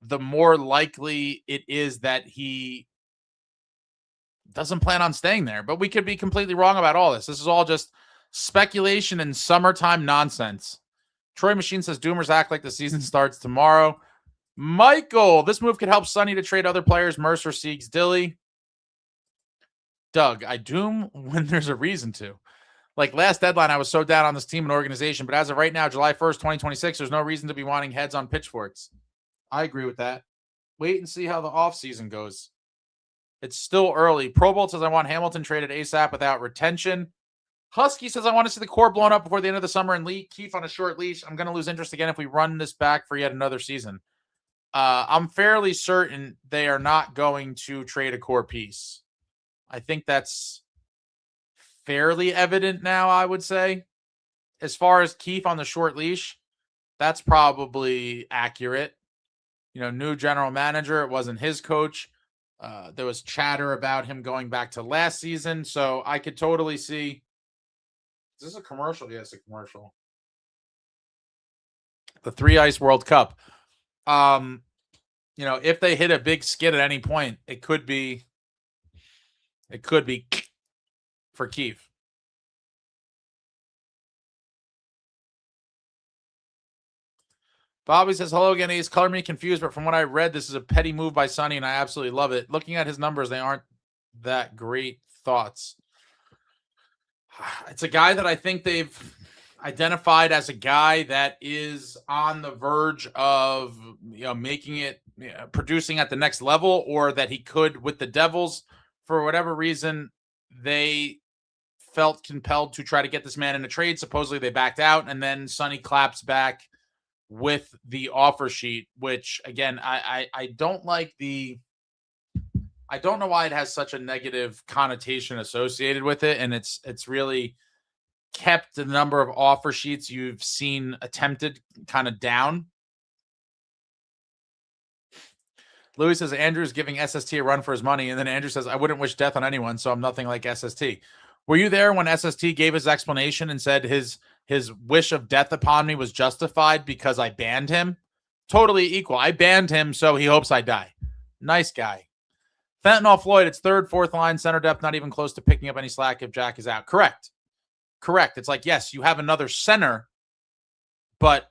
the more likely it is that he doesn't plan on staying there. But we could be completely wrong about all this. This is all just speculation and summertime nonsense. Troy Machine says Doomers act like the season starts tomorrow. Michael, this move could help Sunny to trade other players, Mercer, Siegs, Dilly. Doug, I doom when there's a reason to. Like last deadline, I was so down on this team and organization, but as of right now, July 1st, 2026, there's no reason to be wanting heads on pitchforks. I agree with that. Wait and see how the offseason goes. It's still early. Pro Bowl says I want Hamilton traded ASAP without retention. Husky says I want to see the core blown up before the end of the summer and Keith on a short leash. I'm going to lose interest again if we run this back for yet another season. I'm fairly certain they are not going to trade a core piece. I think that's fairly evident now, I would say. As far as Keith on the short leash, that's probably accurate. You know, new general manager, it wasn't his coach. There was chatter about him going back to last season, so I could totally see. Is this a commercial? Yes, a commercial. The 3 Ice World Cup. You know, if they hit a big skid at any point, it could be for Keith. Bobby says, hello again. He's color me confused, but from what I read, this is a petty move by Sunny, and I absolutely love it. Looking at his numbers, they aren't that great. Thoughts. It's a guy that I think they've identified as a guy that is on the verge of, you know, making it, producing at the next level, or that he could with the Devils. For whatever reason, they felt compelled to try to get this man in a trade. Supposedly they backed out, and then Sunny claps back with the offer sheet, which again, I don't like I don't know why it has such a negative connotation associated with it, and it's really kept the number of offer sheets you've seen attempted kind of down. Louis says Andrew's giving SST a run for his money, and then Andrew says, I wouldn't wish death on anyone, so I'm nothing like SST. Were you there when SST gave his explanation and said his wish of death upon me was justified because I banned him? Totally equal. I banned him, so he hopes I die. Nice guy. Fentanyl Floyd, it's third, fourth line, center depth, not even close to picking up any slack if Jack is out. Correct. It's like, yes, you have another center, but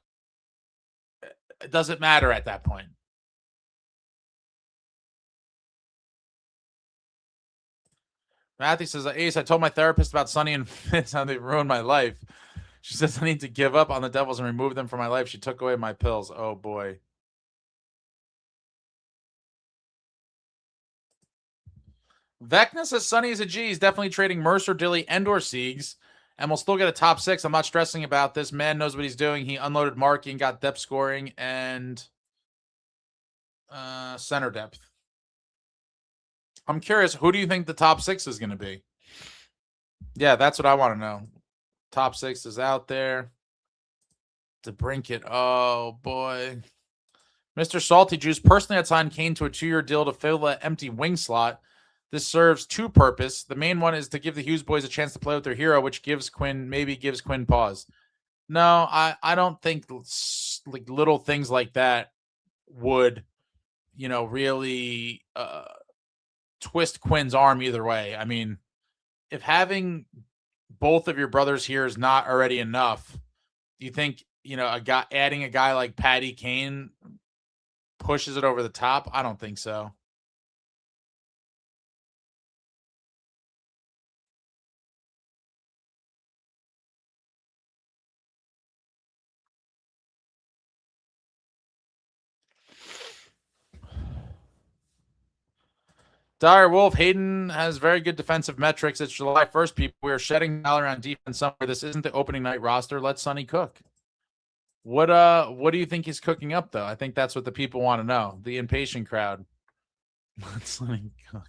it doesn't matter at that point. Matthew says, Ace, I told my therapist about Sunny and Fitz, how they ruined my life. She says I need to give up on the Devils and remove them from my life. She took away my pills. Oh, boy. Vecna says Sunny is a G. He's definitely trading Mercer, Dilly, and or Siegs, and we'll still get a top 6. I'm not stressing about this. Man knows what he's doing. He unloaded Markey and got depth scoring and center depth. I'm curious, who do you think the top 6 is going to be? Yeah, that's what I want to know. Top 6 is out there. DeBrincat. Oh, boy. Mr. Salty Juice, personally, I'd sign Kane to a 2-year deal to fill that empty wing slot. This serves two purposes. The main one is to give the Hughes boys a chance to play with their hero, which gives Quinn pause. No, I don't think like little things like that would, really twist Quinn's arm either way. I mean, if having both of your brothers here is not already enough, do you think, adding a guy like Patty Kane pushes it over the top? I don't think so. Dire Wolf, Hayden has very good defensive metrics. It's July 1st, people. We are shedding dollar on defense somewhere. This isn't the opening night roster. Let Sunny cook. What do you think he's cooking up, though? I think that's what the people want to know. The impatient crowd. Let Sunny cook.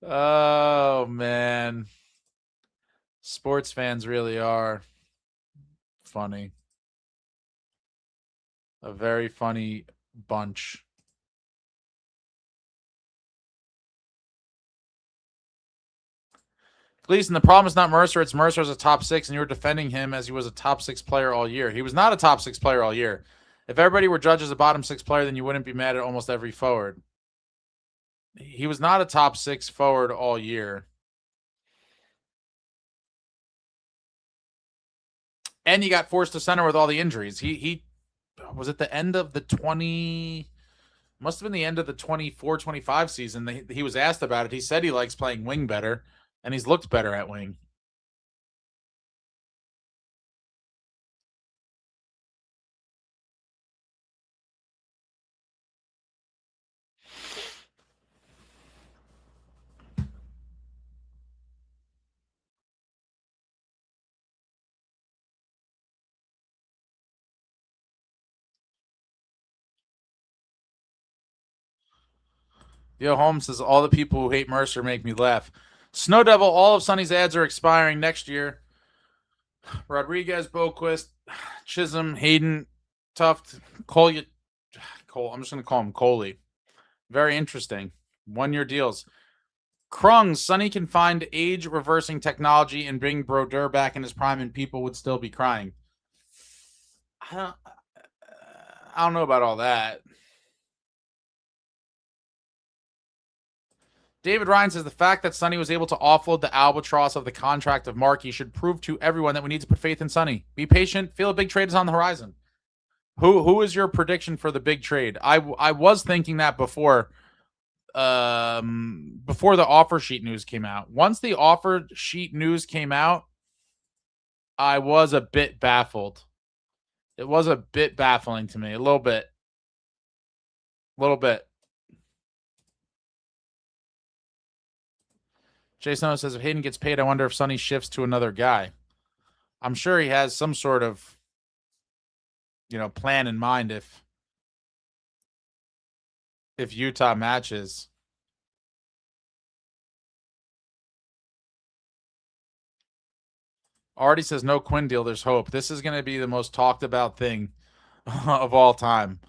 Oh, man. Sports fans really are funny. A very funny bunch. Gleason, the problem is not Mercer. It's Mercer as a top 6, and you were defending him as he was a top 6 player all year. He was not a top 6 player all year. If everybody were judged as a bottom 6 player, then you wouldn't be mad at almost every forward. He was not a top 6 forward all year. And he got forced to center with all the injuries. He was at the end of the must have been the end of the 24-25 season. He was asked about it. He said he likes playing wing better, and he's looked better at wing. Yo, Holmes says, all the people who hate Mercer make me laugh. Snow Devil, all of Sonny's ads are expiring next year. Rodriguez, Boquist, Chisholm, Hayden, Tuft, Cole. I'm just going to call him Coley. Very interesting. 1-year deals. Krung, Sonny can find age-reversing technology and bring Brodeur back in his prime, and people would still be crying. I don't know about all that. David Ryan says the fact that Sonny was able to offload the albatross of the contract of Markey should prove to everyone that we need to put faith in Sonny. Be patient. Feel a big trade is on the horizon. Who is your prediction for the big trade? I was thinking that before the offer sheet news came out. Once the offer sheet news came out, I was a bit baffled. It was a bit baffling to me. A little bit. Jason says, if Hayden gets paid, I wonder if Sonny shifts to another guy. I'm sure he has some sort of, plan in mind if Utah matches. Artie says no Quinn deal. There's hope. This is going to be the most talked about thing of all time.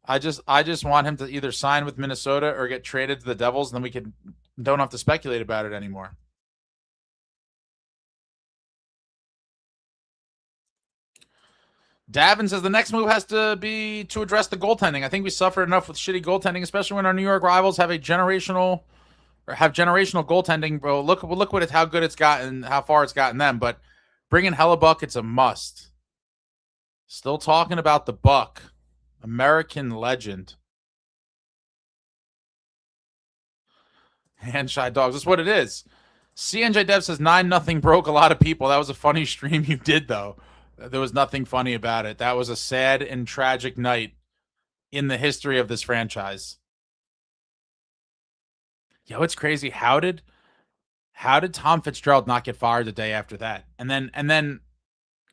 I just want him to either sign with Minnesota or get traded to the Devils, and then we don't have to speculate about it anymore. Davin says the next move has to be to address the goaltending. I think we suffered enough with shitty goaltending, especially when our New York rivals have generational goaltending. Bro, look how good it's gotten, how far it's gotten them. But bringing Hellebuck, it's a must. Still talking about the Buck, American legend. Handshy dogs. That's what it is. CNJ Dev says 9-0 broke a lot of people. That was a funny stream you did, though. There was nothing funny about it. That was a sad and tragic night in the history of this franchise. Yo, it's crazy. How did Tom Fitzgerald not get fired the day after that? And then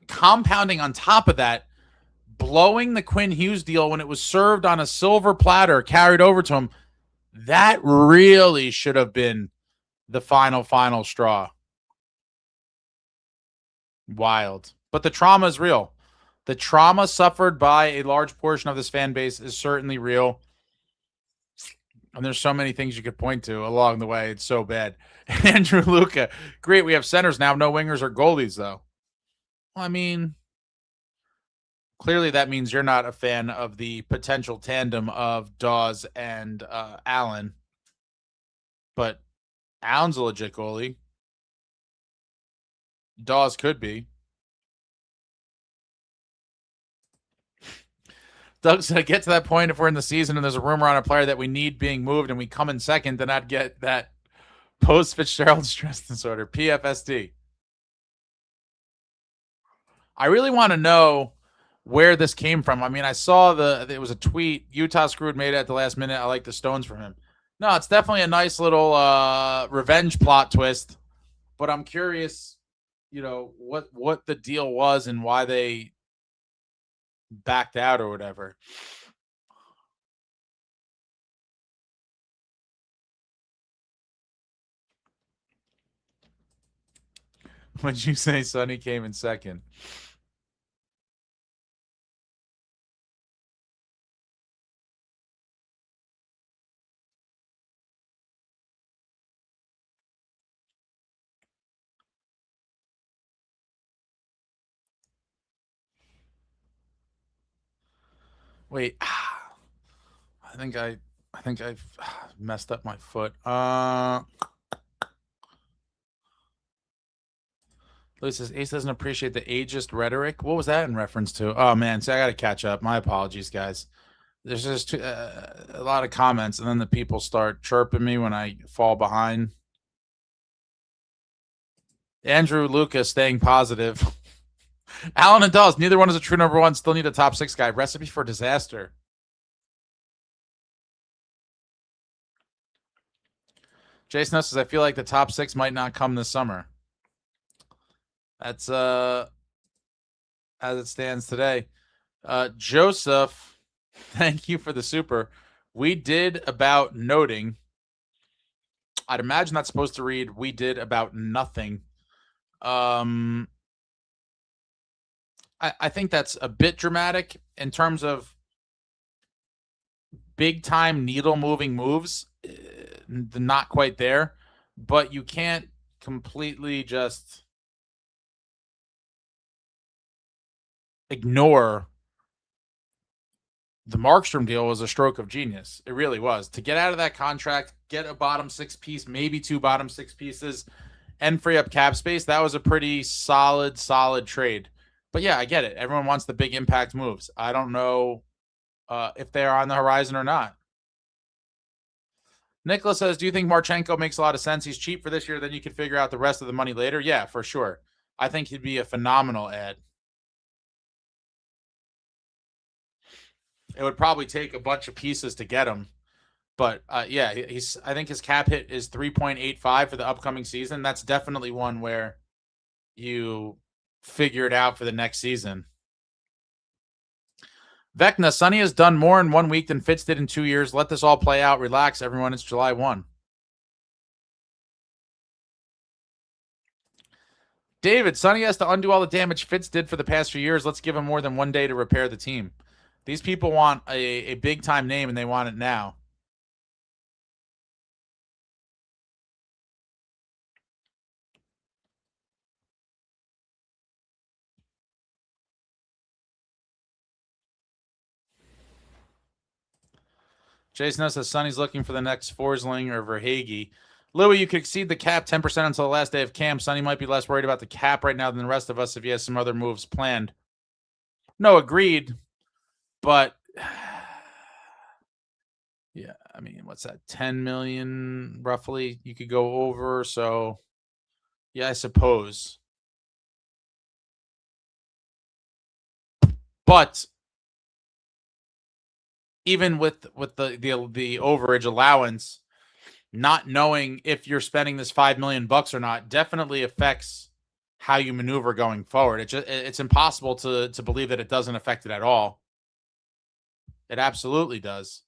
compounding on top of that, blowing the Quinn Hughes deal when it was served on a silver platter, carried over to him. That really should have been the final straw. Wild. But the trauma is real. The trauma suffered by a large portion of this fan base is certainly real. And there's so many things you could point to along the way. It's so bad. Andrew Luca. Great. We have centers now. No wingers or goalies, though. Well, I mean, clearly that means you're not a fan of the potential tandem of Dawes and Allen. But Allen's a legit goalie. Dawes could be. Doug said, get to that point if we're in the season and there's a rumor on a player that we need being moved and we come in second, then I'd get that post-Fitzgerald stress disorder, PFSD. I really want to know where this came from. I mean, I saw it was a tweet. Utah screwed Mehta at the last minute. I like the Stones from him. No, it's definitely a nice little revenge plot twist. But I'm curious, what the deal was and why they backed out or whatever. What'd you say Sunny came in second? Wait, I think I've messed up my foot. Louis says Ace doesn't appreciate the ageist rhetoric. What was that in reference to? Oh man, see, I got to catch up. My apologies, guys. There's just a lot of comments, and then the people start chirping me when I fall behind. Andrew Lucas staying positive. Allen and Dawes, neither one is a true number one. Still need a top 6 guy. Recipe for disaster. Jason says, I feel like the top 6 might not come this summer. That's as it stands today. Joseph, thank you for the super. We did about noting. I'd imagine that's supposed to read, we did about nothing. I think that's a bit dramatic in terms of big time needle moving moves. Not quite there, but you can't completely just ignore the Markstrom deal was a stroke of genius. It really was. To get out of that contract, get a bottom 6 piece, maybe 2 bottom 6 pieces, and free up cap space, that was a pretty solid trade. But yeah, I get it. Everyone wants the big impact moves. I don't know if they are on the horizon or not. Nicholas says, do you think Marchenko makes a lot of sense? He's cheap for this year, then you could figure out the rest of the money later. Yeah, for sure. I think he'd be a phenomenal ad. It would probably take a bunch of pieces to get him. But yeah, I think his cap hit is 3.85 for the upcoming season. That's definitely one where you figure it out for the next season. Vecna, Sunny has done more in 1 week than Fitz did in 2 years. Let this all play out. Relax, everyone. It's July 1. David, Sunny has to undo all the damage Fitz did for the past few years. Let's give him more than 1 day to repair the team. These people want a big-time name, and they want it now. Jason says Sonny's looking for the next Forsling or Verhage. Louis, you could exceed the cap 10% until the last day of camp. Sonny might be less worried about the cap right now than the rest of us if he has some other moves planned. No, agreed. But yeah, I mean, what's that? 10 million roughly you could go over. So yeah, I suppose. But even with the overage allowance, not knowing if you're spending this $5 million or not definitely affects how you maneuver going forward. It's impossible to believe that it doesn't affect it at all. It absolutely does.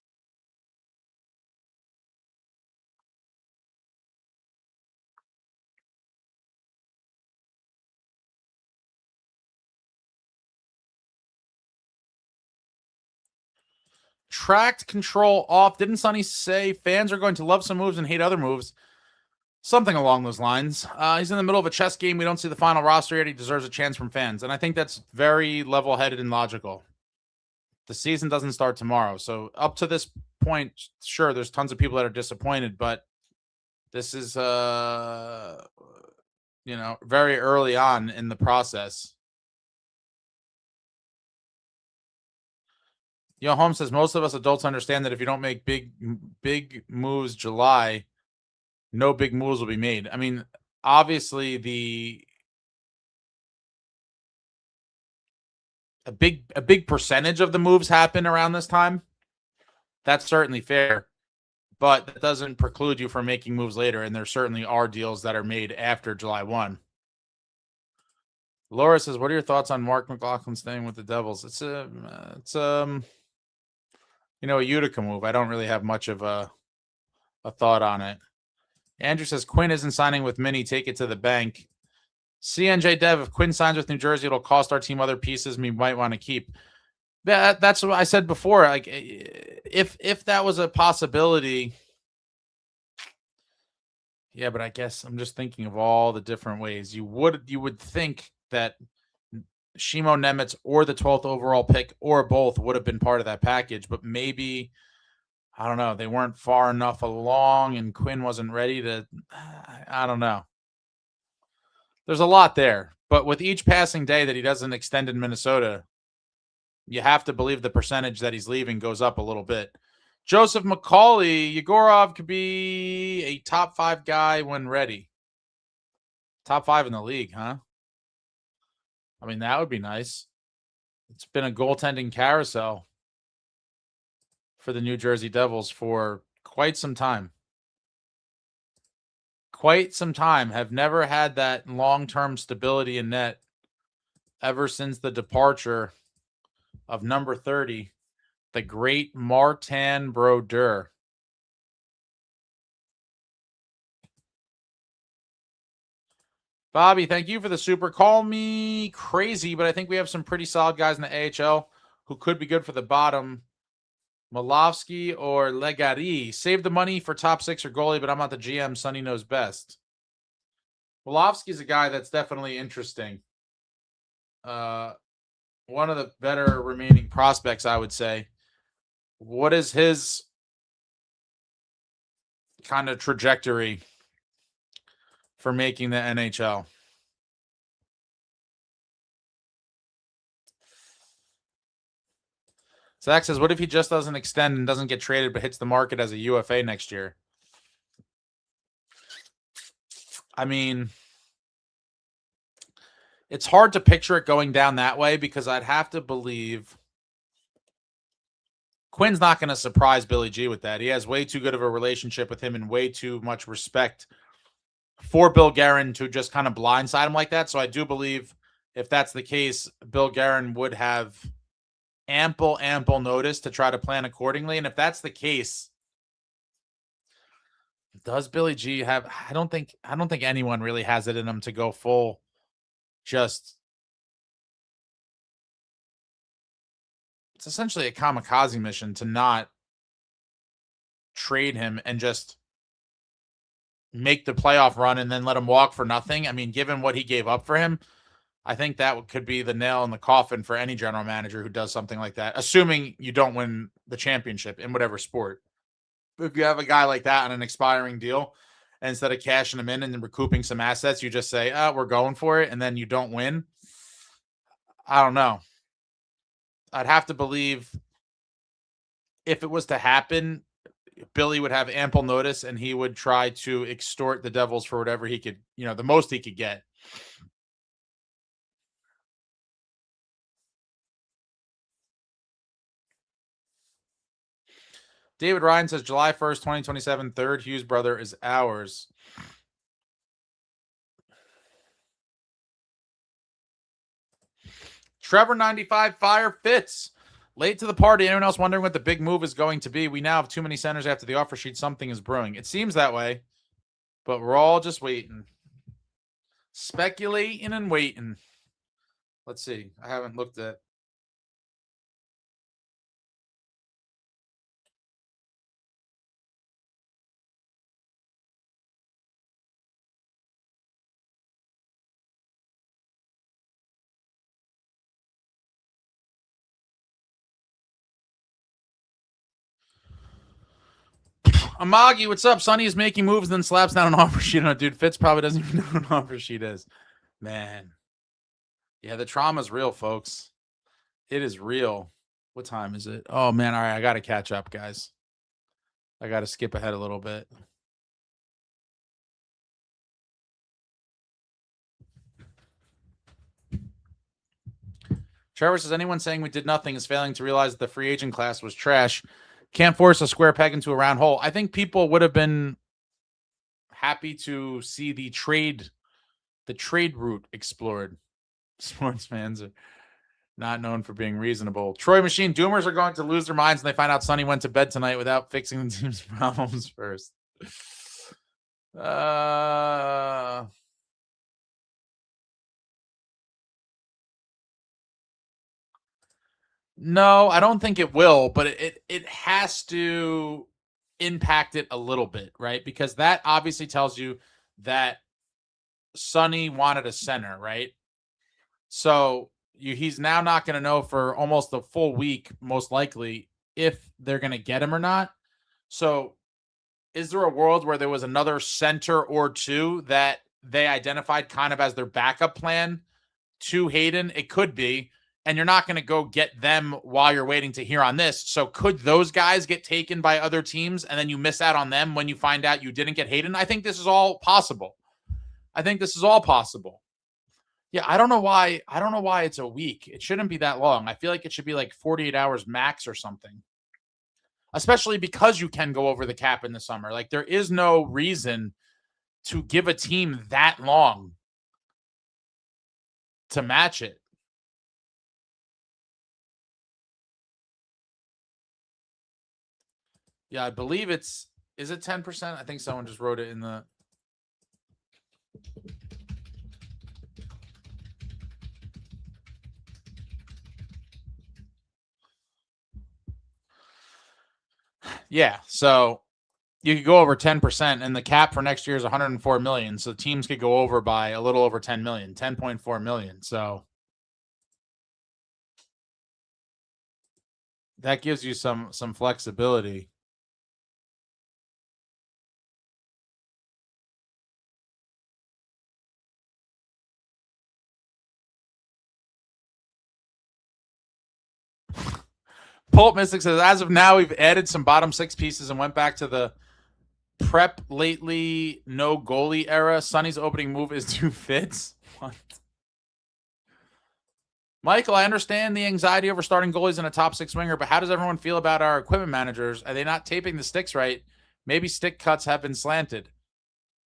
Tracked control off. Didn't Sonny say fans are going to love some moves and hate other moves? Something along those lines. He's in the middle of a chess game. We don't see the final roster yet. He deserves a chance from fans. And I think that's very level-headed and logical. The season doesn't start tomorrow. So up to this point, sure, there's tons of people that are disappointed, but this is, very early on in the process. Yo, Holmes says most of us adults understand that if you don't make big moves July, no big moves will be made. I mean, obviously a big percentage of the moves happen around this time. That's certainly fair, but that doesn't preclude you from making moves later. And there certainly are deals that are made after July 1. Laura says, "What are your thoughts on Mark McLaughlin staying with the Devils?" It's a Utica move. I don't really have much of a thought on it. Andrew says Quinn isn't signing with Minnie. Take it to the bank. CNJ Dev, if Quinn signs with New Jersey, it'll cost our team other pieces we might want to keep. That's what I said before. Like, if that was a possibility, yeah, but I guess I'm just thinking of all the different ways you would think that Shimo Nemitz or the 12th overall pick or both would have been part of that package, but maybe, I don't know, they weren't far enough along and Quinn wasn't ready to, I don't know. There's a lot there, but with each passing day that he doesn't extend in Minnesota, you have to believe the percentage that he's leaving goes up a little bit. Joseph McCauley, Yegorov could be a top 5 guy when ready. Top 5 in the league, huh? I mean, that would be nice. It's been a goaltending carousel for the New Jersey Devils for quite some time. Have never had that long-term stability in net ever since the departure of number 30, the great Martin Brodeur. Bobby, thank you for the super. Call me crazy, but I think we have some pretty solid guys in the AHL who could be good for the bottom. Molovsky or Legari. Save the money for top 6 or goalie, but I'm not the GM. Sonny knows best. Molovsky's a guy that's definitely interesting. One of the better remaining prospects, I would say. What is his kind of trajectory for making the NHL? Zach says, what if he just doesn't extend and doesn't get traded but hits the market as a UFA next year? I mean, it's hard to picture it going down that way because I'd have to believe Quinn's not going to surprise Billy G with that. He has way too good of a relationship with him and way too much respect for Bill Guerin to just kind of blindside him like that. So I do believe if that's the case, Bill Guerin would have ample notice to try to plan accordingly. And if that's the case, does Billy G have, I don't think anyone really has it in him to go full just, it's essentially a kamikaze mission to not trade him and just make the playoff run and then let him walk for nothing. I mean, given what he gave up for him, I think that could be the nail in the coffin for any general manager who does something like that, assuming you don't win the championship in whatever sport. If you have a guy like that on an expiring deal, and instead of cashing him in and then recouping some assets, you just say, we're going for it, and then you don't win. I don't know. I'd have to believe if it was to happen, Billy would have ample notice and he would try to extort the Devils for whatever he could, the most he could get. David Ryan says July 1st, 2027, third Hughes brother is ours. Trevor 95 fire fits. Late to the party. Anyone else wondering what the big move is going to be? We now have too many centers after the offer sheet. Something is brewing. It seems that way, but we're all just waiting. Speculating and waiting. Let's see. I haven't looked at. Amagi, what's up? Sunny is making moves, then slaps down an offer sheet on a dude. Fitz probably doesn't even know what an offer sheet is. Man. Yeah, the trauma's real, folks. It is real. What time is it? Oh, man. All right, I got to catch up, guys. I got to skip ahead a little bit. Trevor says, anyone saying we did nothing is failing to realize that the free agent class was trash. Can't force a square peg into a round hole. I think people would have been happy to see the trade route explored. Sports fans are not known for being reasonable. Troy Machine, Doomers are going to lose their minds when they find out Sunny went to bed tonight without fixing the team's problems first. No, I don't think it will, but it has to impact it a little bit, right? Because that obviously tells you that Sunny wanted a center, right? So he's now not going to know for almost a full week, most likely, if they're going to get him or not. So is there a world where there was another center or two that they identified kind of as their backup plan to Hayden? It could be. And you're not going to go get them while you're waiting to hear on this. So could those guys get taken by other teams and then you miss out on them when you find out you didn't get Hayden? I think this is all possible. Yeah, I don't know why it's a week. It shouldn't be that long. I feel like it should be like 48 hours max or something. Especially because you can go over the cap in the summer. Like there is no reason to give a team that long to match it. Yeah, I believe is it 10%? I think someone just wrote it in the. Yeah, so you could go over 10%, and the cap for next year is 104 million. So teams could go over by a little over 10 million, 10.4 million. So that gives you some flexibility. Pulp Mystic says, as of now, we've added some bottom six pieces and went back to the prep lately no goalie era. Sunny's opening move is to Fitz. What? Michael, I understand the anxiety over starting goalies in a top six winger, but how does everyone feel about our equipment managers? Are they not taping the sticks right? Maybe stick cuts have been slanted.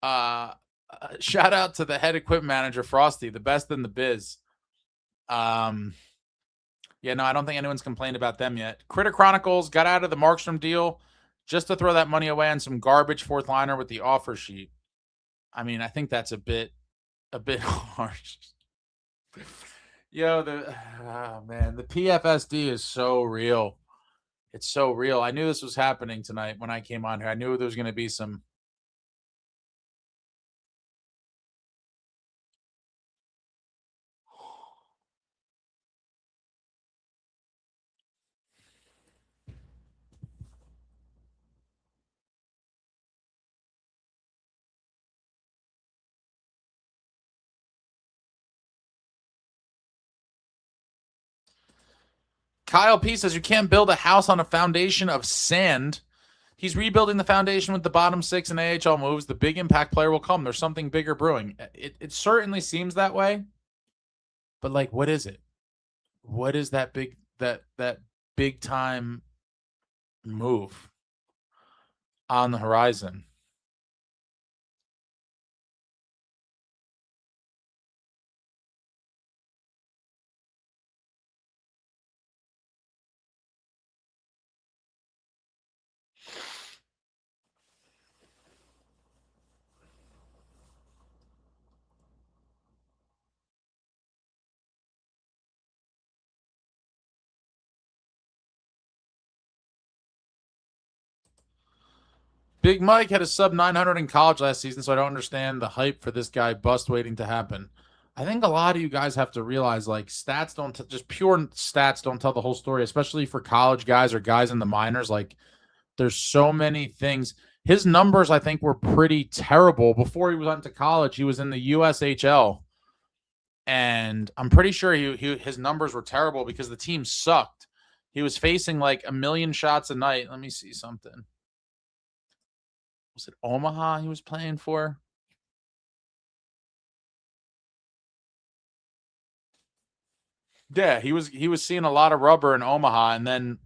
Shout out to the head equipment manager, Frosty, the best in the biz. Yeah, no, I don't think anyone's complained about them yet. Critter Chronicles got out of the Markstrom deal just to throw that money away on some garbage fourth liner with the offer sheet. I mean, I think that's a bit harsh. Yo, man, the PFSD is so real. It's so real. I knew this was happening tonight when I came on here. I knew there was going to be some. Kyle P says you can't build a house on a foundation of sand. He's rebuilding the foundation with the bottom six and AHL moves. The big impact player will come. There's something bigger brewing. It certainly seems that way. But like, what is it? What is that big time move on the horizon? Big Mike had a sub 900 in college last season, so I don't understand the hype for this guy bust waiting to happen. I think a lot of you guys have to realize, like, stats don't just pure stats don't tell the whole story, especially for college guys or guys in the minors. Like, there's so many things. His numbers, I think, were pretty terrible before he went to college. He was in the USHL, and I'm pretty sure his numbers were terrible because the team sucked. He was facing like a million shots a night. Let me see something. Was it Omaha he was playing for? Yeah, he was seeing a lot of rubber in Omaha, and then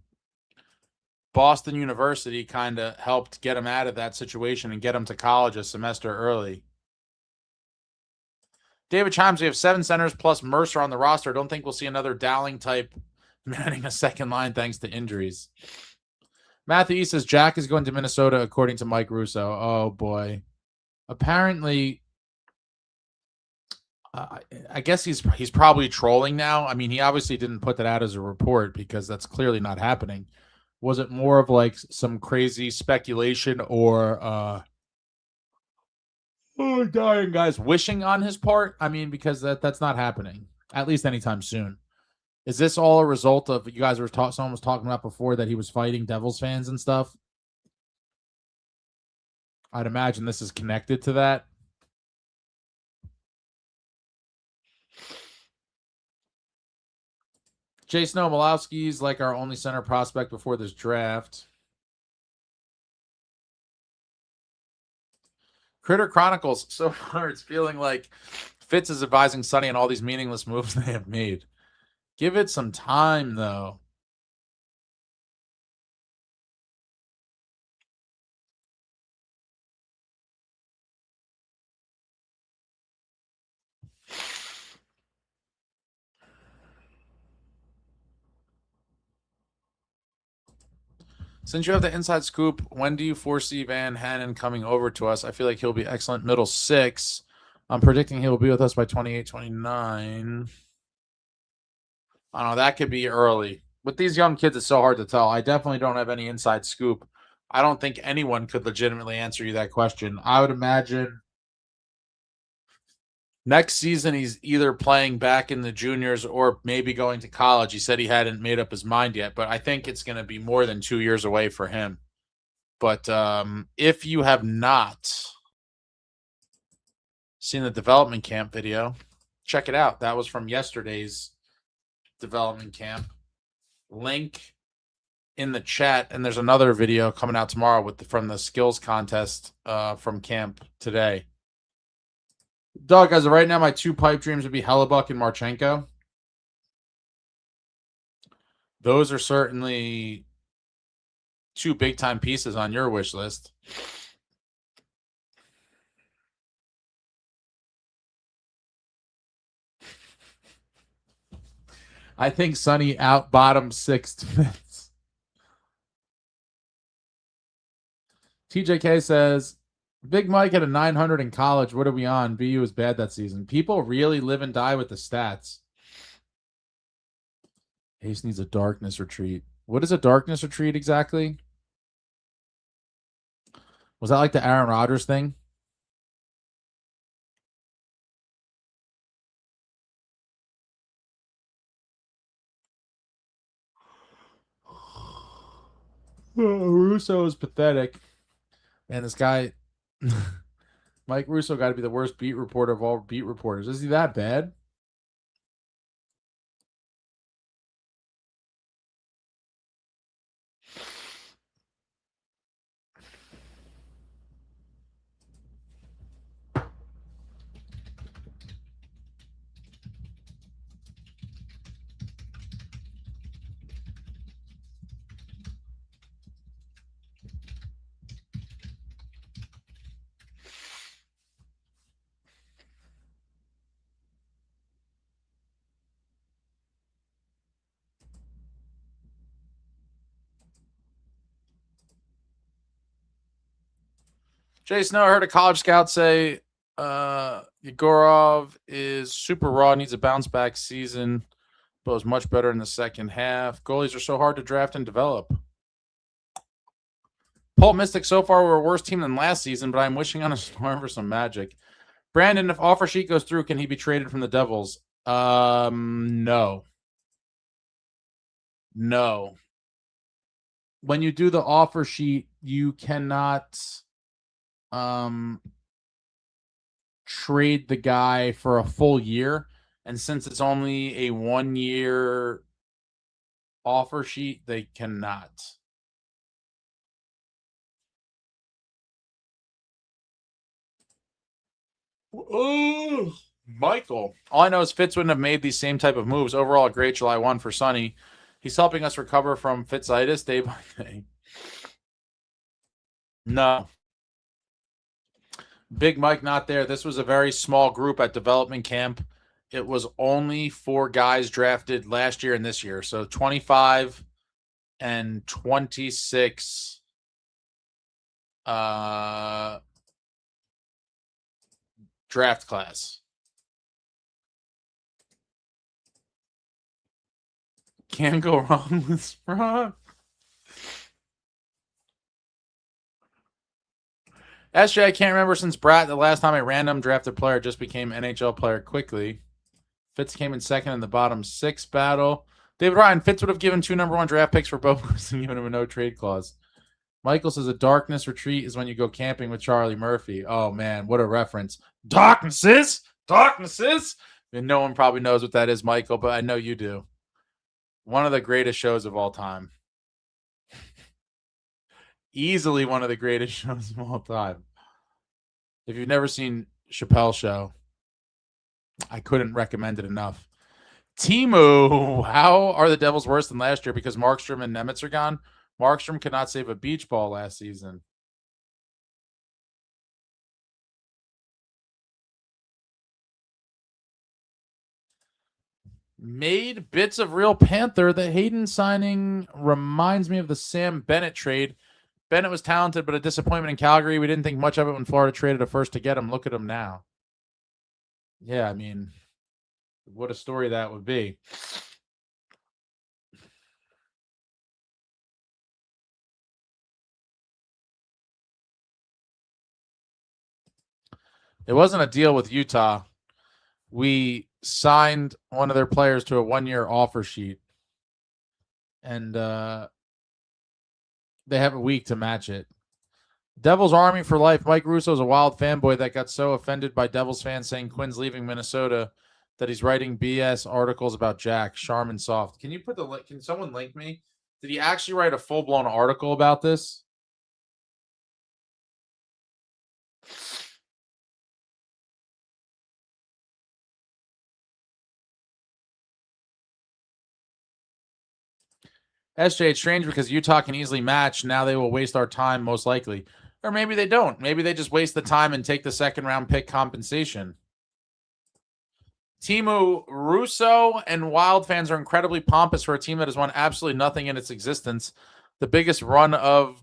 Boston University kind of helped get him out of that situation and get him to college a semester early. David Chimes, we have 7 centers plus Mercer on the roster. I don't think we'll see another Dowling type manning a second line thanks to injuries. Matthew E says Jack is going to Minnesota according to Mike Russo. Oh boy. Apparently, I guess he's probably trolling now. I mean, he obviously didn't put that out as a report because that's clearly not happening. Was it more of like some crazy speculation or dying guys wishing on his part? I mean, because that's not happening, at least anytime soon. Is this all a result of you guys were someone was talking about before that he was fighting Devils fans and stuff? I'd imagine this is connected to that. Jason Omolowski's like our only center prospect before this draft. Critter Chronicles, so far it's feeling like Fitz is advising Sunny on all these meaningless moves they have made. Give it some time, though. Since you have the inside scoop, when do you foresee Van Hannon coming over to us? I feel like he'll be excellent middle six. I'm predicting he will be with us by 28, 29. I don't know. That could be early. With these young kids, it's so hard to tell. I definitely don't have any inside scoop. I don't think anyone could legitimately answer you that question. I would imagine next season he's either playing back in the juniors or maybe going to college. He said he hadn't made up his mind yet, but I think it's going to be more than 2 years away for him. But if you have not seen the development camp video, check it out. That was from yesterday's development camp. Link in the chat, and there's another video coming out tomorrow from the skills contest from camp today. Doug, as of right now, my 2 pipe dreams would be Hellebuck and Marchenko. Those are certainly 2 big-time pieces on your wish list. I think Sunny out bottom 6th TJK says Big Mike had a 900 in college. What are we on? BU was bad that season. People really live and die with the stats. Ace needs a darkness retreat. What is a darkness retreat exactly? Was that like the Aaron Rodgers thing? Russo is pathetic. And this guy, Mike Russo, got to be the worst beat reporter of all beat reporters. Is he that bad? Jay Snow, I heard a college scout say Yegorov is super raw, needs a bounce back season, but was much better in the second half. Goalies are so hard to draft and develop. Paul Mystic, so far we're a worse team than last season, but I'm wishing on a storm for some magic. Brandon, if offer sheet goes through, can he be traded from the Devils? No. No. When you do the offer sheet, you cannot trade the guy for a full year. And since it's only a 1 year offer sheet, they cannot. Oh, Michael. All I know is Fitz wouldn't have made these same type of moves. Overall, a great July 1 for Sunny. He's helping us recover from Fitzitis day by day. No. Big Mike not there. This was a very small group at development camp. It was only 4 guys drafted last year and this year. So 25 and 26 draft class. Can't go wrong with Sprung. SJ, I can't remember since Brat, the last time a random drafted player just became NHL player quickly. Fitz came in second in the bottom 6 battle. David Ryan, Fitz would have given 2 number 1 draft picks for both and given him a no trade clause. Michael says a darkness retreat is when you go camping with Charlie Murphy. Oh, man, what a reference. Darknesses? Darknesses? And no one probably knows what that is, Michael, but I know you do. One of the greatest shows of all time. Easily one of the greatest shows of all time. If you've never seen Chappelle's Show, I couldn't recommend it enough. Timu, how are the Devils worse than last year because Markstrom and Nemitz are gone? Markstrom could not save a beach ball last season. Made bits of Real Panther. The Hayden signing reminds me of the Sam Bennett trade. Bennett was talented, but a disappointment in Calgary. We didn't think much of it when Florida traded a first to get him. Look at him now. Yeah, I mean, what a story that would be. It wasn't a deal with Utah. We signed one of their players to a 1-year offer sheet. And they have a week to match it. Devils Army for life. Mike Russo is a wild fanboy that got so offended by Devils fans saying Quinn's leaving Minnesota that he's writing BS articles about Jack, Charmin Soft. Can you put the link? Can someone link me? Did he actually write a full-blown article about this? SJ, it's strange because Utah can easily match. Now they will waste our time, most likely. Or maybe they don't. Maybe they just waste the time and take the second-round pick compensation. Timu, Russo and Wild fans are incredibly pompous for a team that has won absolutely nothing in its existence. The biggest run of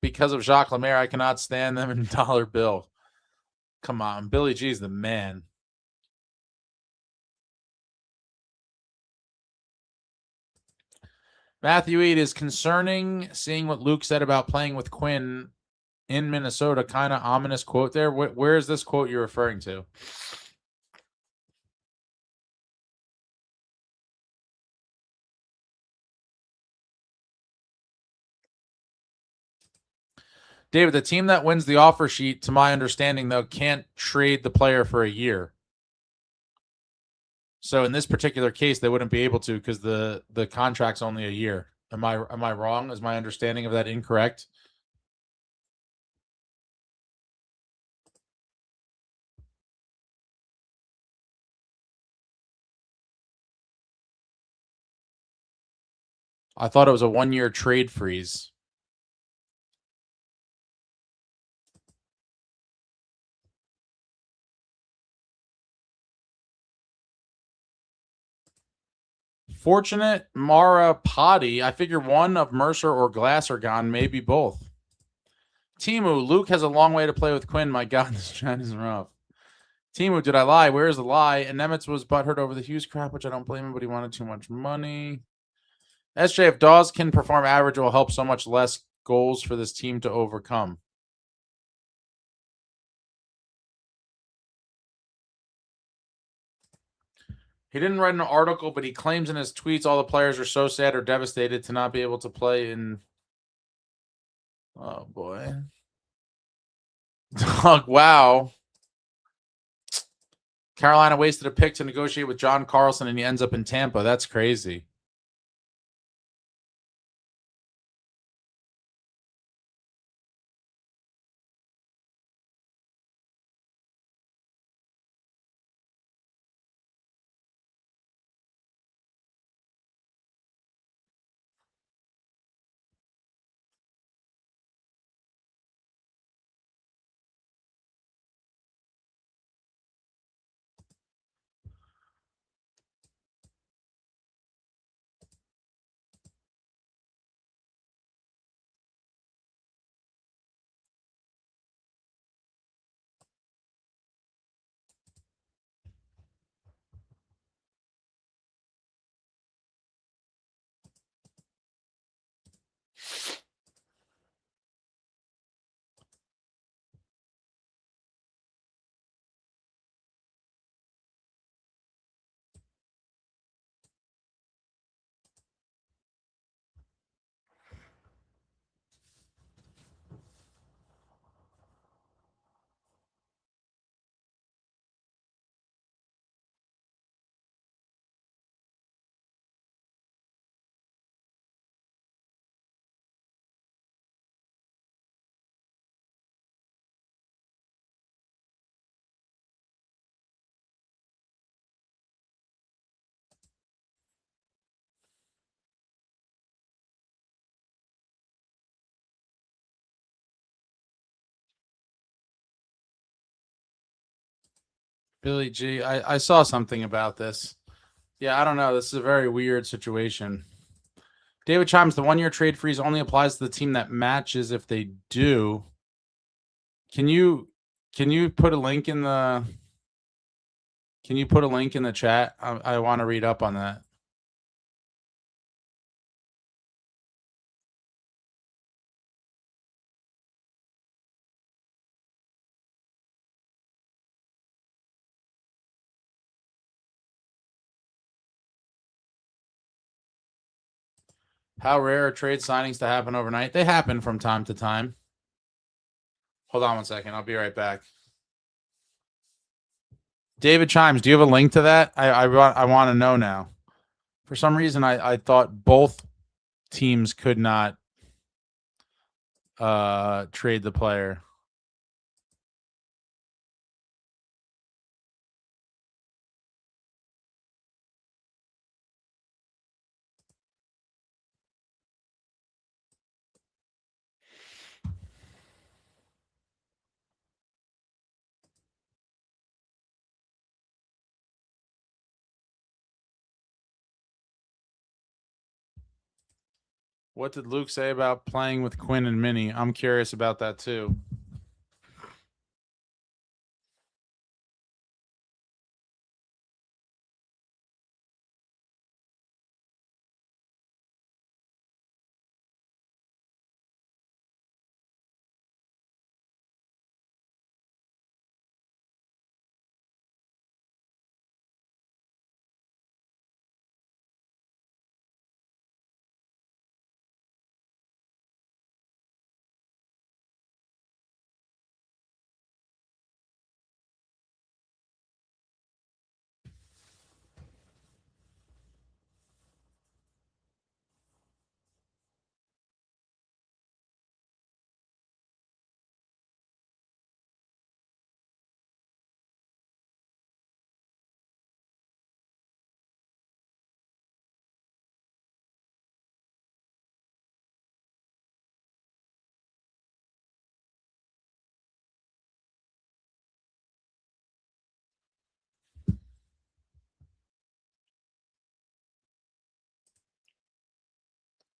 because of Jacques Lemaire, I cannot stand them in dollar bill. Come on, Billy G's the man. Matthew Eade is concerning seeing what Luke said about playing with Quinn in Minnesota. Kind of ominous quote there. Where is this quote you're referring to? David, the team that wins the offer sheet, to my understanding, though, can't trade the player for a year. So in this particular case, they wouldn't be able to because the contract's only a year. Am I wrong? Is my understanding of that incorrect? I thought it was a 1-year trade freeze. Fortunate Mara Potty. I figure one of Mercer or Glass are gone, maybe both. Timu, Luke has a long way to play with Quinn. My God, this chat is rough. Timu, did I lie? Where is the lie? And Nemitz was butthurt over the Hughes crap, which I don't blame him, but he wanted too much money. SJ, if Dawes can perform average, it will help so much less goals for this team to overcome. He didn't write an article, but he claims in his tweets all the players are so sad or devastated to not be able to play in. Oh, boy. Dog, wow. Carolina wasted a pick to negotiate with John Carlson, and he ends up in Tampa. That's crazy. Billy G, I saw something about this. Yeah, I don't know. This is a very weird situation. David Chimes, the 1-year trade freeze only applies to the team that matches if they do. Can you put a link in the chat? I want to read up on that. How rare are trade signings to happen overnight? They happen from time to time. Hold on one second. I'll be right back. David Chimes, do you have a link to that? I want to know now. For some reason, I thought both teams could not trade the player. What did Luke say about playing with Quinn and Minnie? I'm curious about that too.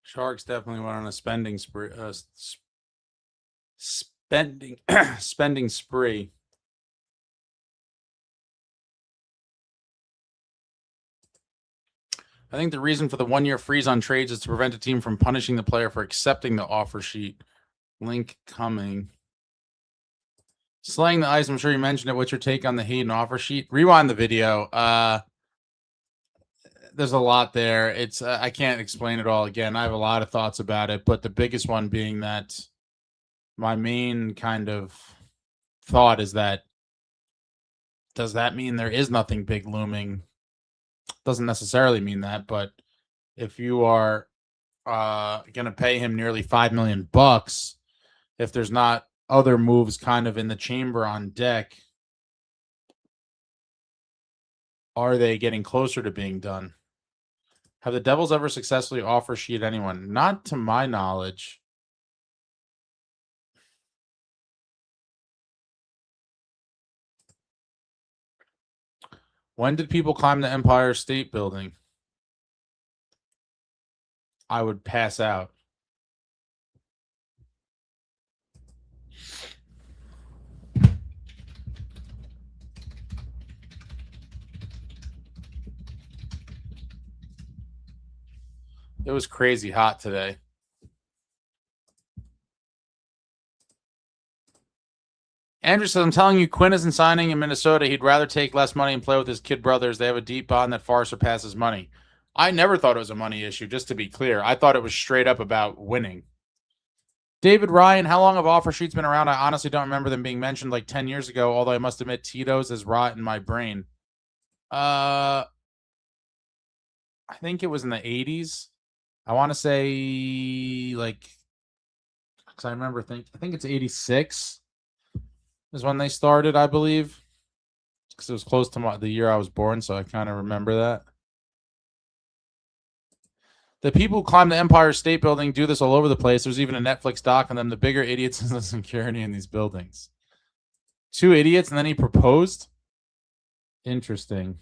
Sharks definitely went on a spending spree. Spending spree. I think the reason for the 1-year freeze on trades is to prevent a team from punishing the player for accepting the offer sheet. Link coming. Slaying the ice, I'm sure you mentioned it. What's your take on the Hayden offer sheet? Rewind the video. There's a lot there. It's I can't explain it all again. I have a lot of thoughts about it, but the biggest one being that my main kind of thought is that, does that mean there is nothing big looming? Doesn't necessarily mean that, but if you are going to pay him nearly $5 million, if there's not other moves kind of in the chamber on deck, are they getting closer to being done? Have the Devils ever successfully offer sheet anyone? Not to my knowledge. When did people climb the Empire State Building? I would pass out. It was crazy hot today. Andrew says, I'm telling you, Quinn isn't signing in Minnesota. He'd rather take less money and play with his kid brothers. They have a deep bond that far surpasses money. I never thought it was a money issue, just to be clear. I thought it was straight up about winning. David Ryan, how long have offer sheets been around? I honestly don't remember them being mentioned like 10 years ago, although I must admit Tito's is rot in my brain. I think it was in the 80s. I want to say, like, because I think it's 86 is when they started, I believe. Because it was close to the year I was born, so I kind of remember that. The people who climb the Empire State Building do this all over the place. There's even a Netflix doc on them. The bigger idiots is the security in these buildings. 2 idiots, and then he proposed? Interesting.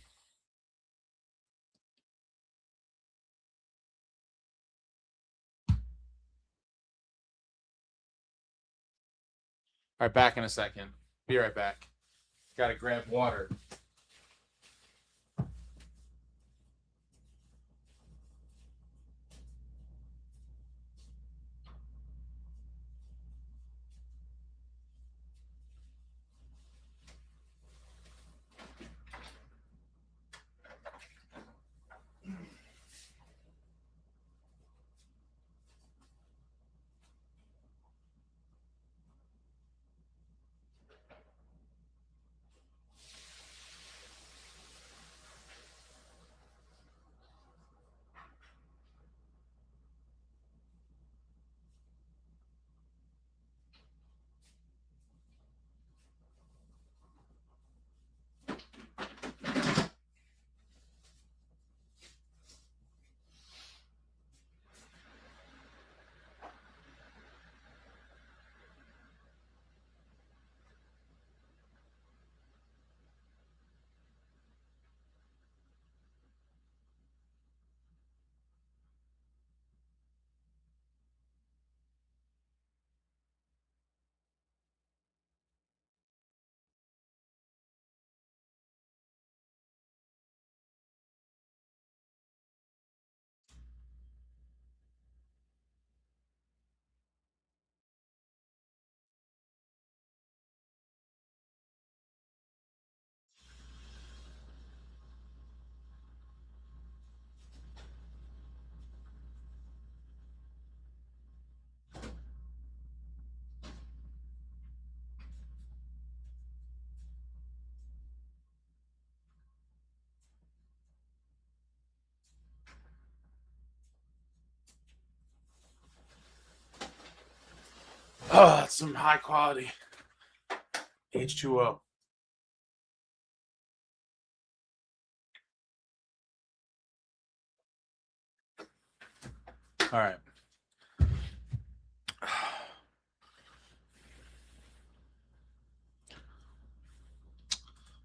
All right, back in a second. Be right back. Got to grab water. Oh, that's some high quality H2O. All right.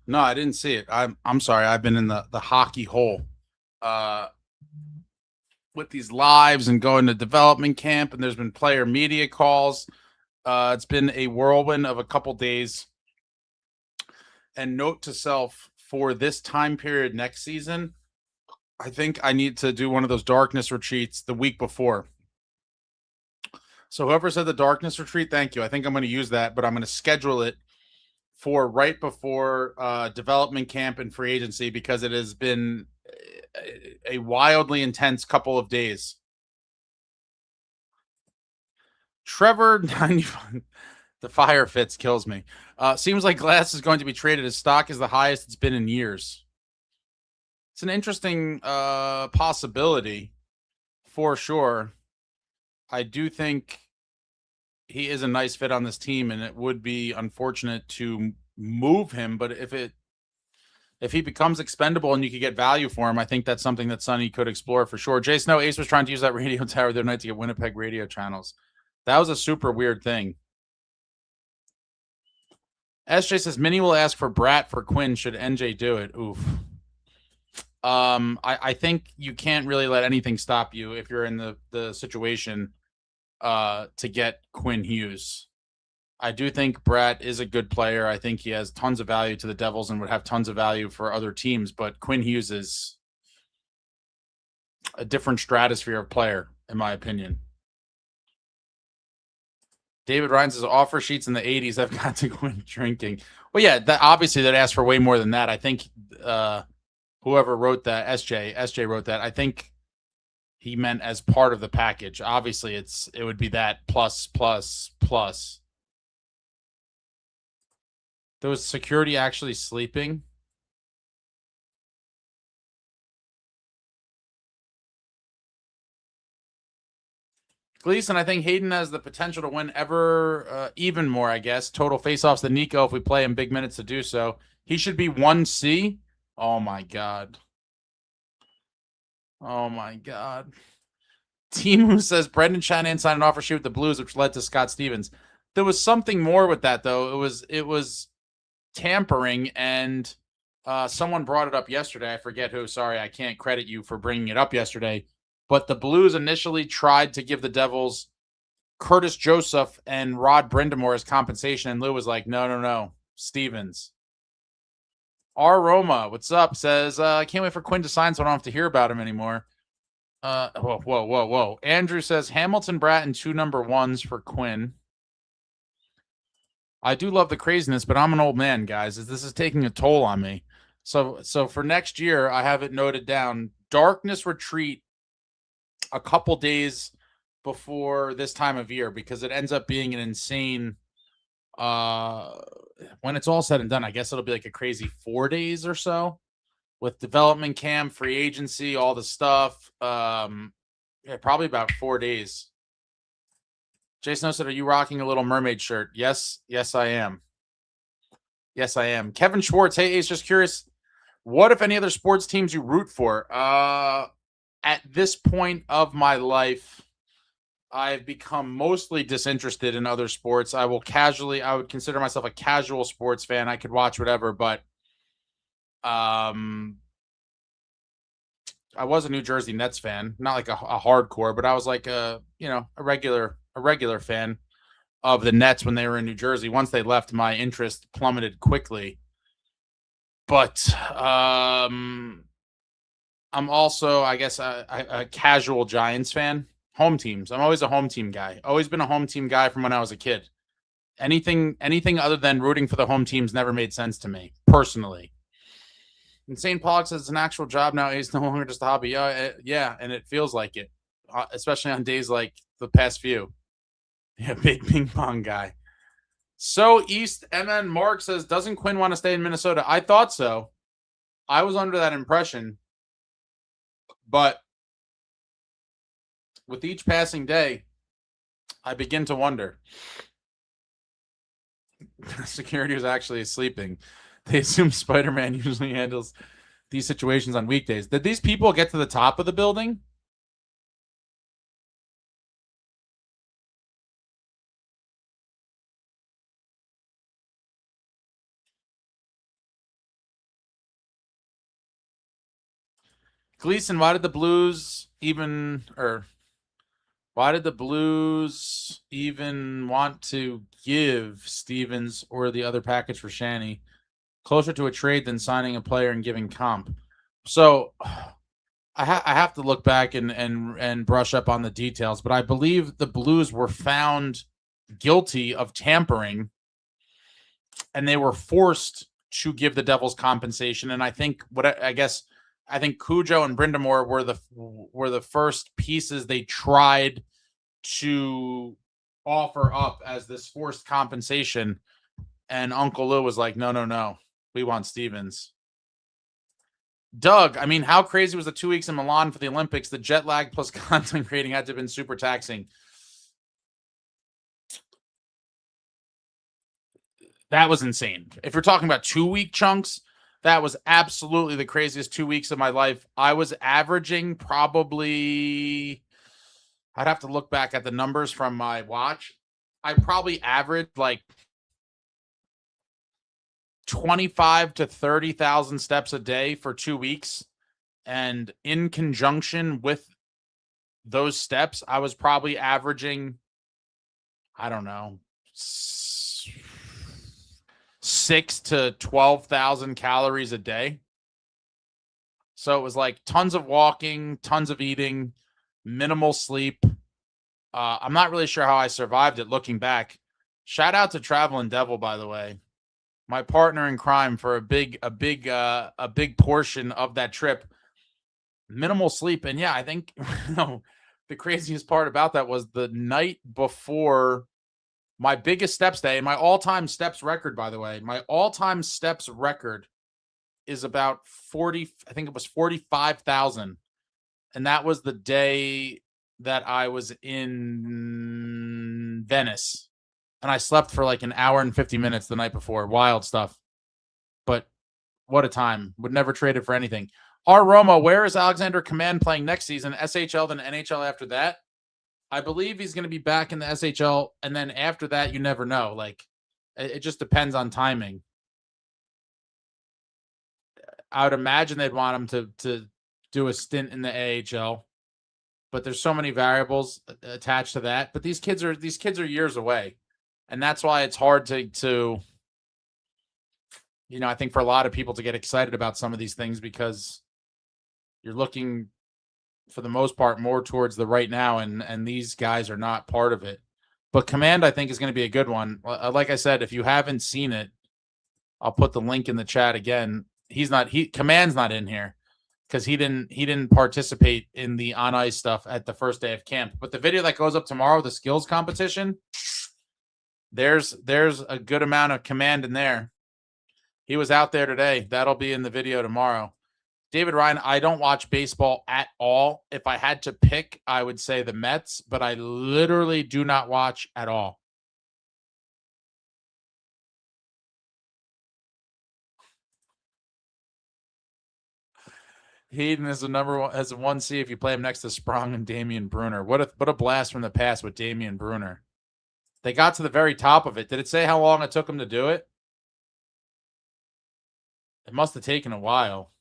No, I didn't see it. I'm sorry. I've been in the hockey hole with these lives and going to development camp, and there's been player media calls. It's been a whirlwind of a couple days. And note to self, for this time period next season, I think I need to do one of those darkness retreats the week before. So whoever said the darkness retreat, thank you. I think I'm going to use that, but I'm going to schedule it for right before development camp and free agency, because it has been a wildly intense couple of days. Trevor, 95, the fire fits kills me. Seems like Glass is going to be traded. His stock is the highest it's been in years. It's an interesting possibility for sure. I do think he is a nice fit on this team, and it would be unfortunate to move him. But if he becomes expendable and you could get value for him, I think that's something that Sunny could explore for sure. Jay Snow, Ace was trying to use that radio tower the other night to get Winnipeg radio channels. That was a super weird thing. SJ says Minnie will ask for Brat for Quinn should NJ do it. Oof. I think you can't really let anything stop you if you're in the situation to get Quinn Hughes. I do think Brat is a good player. I think he has tons of value to the Devils and would have tons of value for other teams, but Quinn Hughes is a different stratosphere of player, in my opinion. David Ryan says offer sheets in the 80s have got to quit drinking. Well, yeah, that obviously they'd ask for way more than that. I think whoever wrote that, SJ wrote that. I think he meant as part of the package. Obviously, it would be that plus. There was security actually sleeping. Gleason, I think Hayden has the potential to win even more, I guess. Total faceoffs than Nico if we play him big minutes to do so. He should be 1C. Oh, my God. Oh, my God. Timu says Brendan Shanahan signed an offer sheet with the Blues, which led to Scott Stevens. There was something more with that, though. It was tampering, and someone brought it up yesterday. I forget who. Sorry, I can't credit you for bringing it up yesterday. But the Blues initially tried to give the Devils Curtis Joseph and Rod Brindamore as compensation, and Lou was like, no, Stevens. R. Roma, what's up? Says, I can't wait for Quinn to sign so I don't have to hear about him anymore. Whoa. Andrew says, Hamilton, Bratt, and 2 number 1s for Quinn. I do love the craziness, but I'm an old man, guys. This is taking a toll on me. So for next year, I have it noted down. Darkness retreat a couple days before this time of year, because it ends up being an insane when it's all said and done. I guess it'll be like a crazy 4 days or so with development camp, free agency, all the stuff. Probably about 4 days. Jason said, are you rocking a Little Mermaid shirt? Yes, I am. Kevin Schwartz, hey, Ace, just curious, what, if any, other sports teams you root for? At this point of my life, I've become mostly disinterested in other sports. I would consider myself a casual sports fan. I could watch whatever, but I was a New Jersey Nets fan, not like a hardcore, but I was like a regular fan of the Nets when they were in New Jersey. Once they left, my interest plummeted quickly. But I'm also, I guess, a casual Giants fan. Home teams. I'm always a home team guy. Always been a home team guy from when I was a kid. Anything other than rooting for the home teams never made sense to me, personally. Insane Pollock says it's an actual job now. It's no longer just a hobby. Yeah, and it feels like it, especially on days like the past few. Yeah, big ping pong guy. So East MN Mark says, doesn't Quinn want to stay in Minnesota? I thought so. I was under that impression. But with each passing day, I begin to wonder. Security was actually sleeping. They assume Spider-Man usually handles these situations on weekdays. Did these people get to the top of the building? Gleason, why did the Blues even want to give Stevens or the other package for Shanny closer to a trade than signing a player and giving comp? So I have to look back and brush up on the details, but I believe the Blues were found guilty of tampering, and they were forced to give the Devils compensation. And I think Cujo and Brindamore were the first pieces they tried to offer up as this forced compensation. And Uncle Lou was like, no, we want Stevens. Doug, I mean, how crazy was the 2 weeks in Milan for the Olympics? The jet lag plus content creating had to have been super taxing. That was insane. If you're talking about 2 week chunks, that was absolutely the craziest 2 weeks of my life. I was averaging probably, I'd have to look back at the numbers from my watch. I probably averaged like 25 to 30,000 steps a day for 2 weeks. And in conjunction with those steps, I was probably averaging, I don't know, 6 to 12,000 calories a day. So it was like tons of walking, tons of eating, minimal sleep. I'm not really sure how I survived it looking back. Shout out to Traveling Devil, by the way, my partner in crime for a big portion of that trip. Minimal sleep. And yeah, I think the craziest part about that was the night before my biggest steps day, and my all-time steps record, by the way, my all-time steps record is about 40, I think it was 45,000. And that was the day that I was in Venice. And I slept for like an hour and 50 minutes the night before. Wild stuff. But what a time. Would never trade it for anything. R. Roma, where is Alexander Command playing next season? SHL, then NHL after that? I believe he's going to be back in the SHL, and then after that, you never know. Like, it just depends on timing. I would imagine they'd want him to do a stint in the AHL, but there's so many variables attached to that. But these kids are years away, and that's why it's hard to I think for a lot of people to get excited about some of these things, because you're looking, for the most part, more towards the right now, and these guys are not part of it. But Command, I think, is going to be a good one. Like I said, if you haven't seen it, I'll put the link in the chat again. Command's not in here because he didn't participate in the on ice stuff at the first day of camp. But the video that goes up tomorrow, the skills competition, there's a good amount of Command in there. He was out there today. That'll be in the video tomorrow. David Ryan, I don't watch baseball at all. If I had to pick, I would say the Mets, but I literally do not watch at all. Hayden is a 1C if you play him next to Sprong and Damian Brunner. What a blast from the past with Damian Brunner. They got to the very top of it. Did it say how long it took them to do it? It must have taken a while.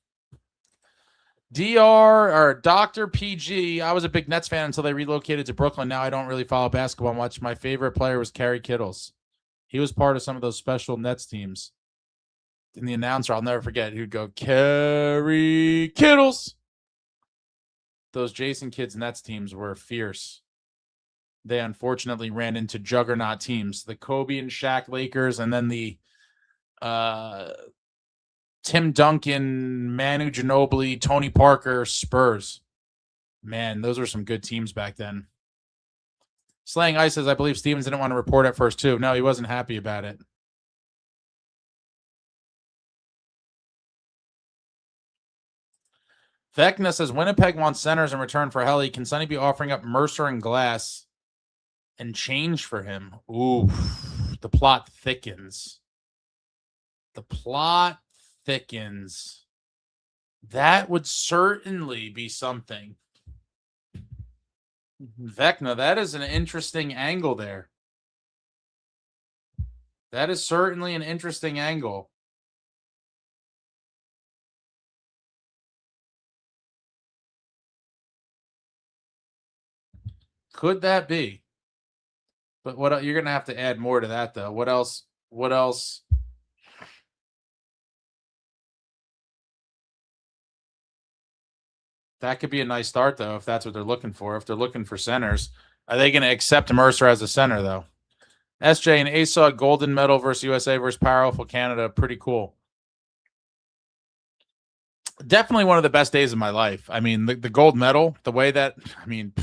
Dr. PG, I was a big Nets fan until they relocated to Brooklyn. Now I don't really follow basketball much. My favorite player was Kerry Kittles. He was part of some of those special Nets teams. And the announcer, I'll never forget, he'd go, Kerry Kittles. Those Jason Kidd's Nets teams were fierce. They unfortunately ran into juggernaut teams, the Kobe and Shaq Lakers, and then the Tim Duncan, Manu Ginobili, Tony Parker, Spurs. Man, those were some good teams back then. Slaying Ice says, I believe Stevens didn't want to report at first, too. No, he wasn't happy about it. Vecna says, Winnipeg wants centers in return for Helly. Can Sunny be offering up Mercer and Glass and change for him? Ooh, the plot thickens. The plot thickens. That would certainly be something. Vecna, that is an interesting angle there. That is certainly an interesting angle. Could that be? But what you're going to have to add more to that, though. What else? What else? That could be a nice start, though, if that's what they're looking for. If they're looking for centers, are they going to accept Mercer as a center, though? SJ and Asa golden medal versus USA versus powerful Canada. Pretty cool. Definitely one of the best days of my life. I mean, the gold medal, the way that, I mean,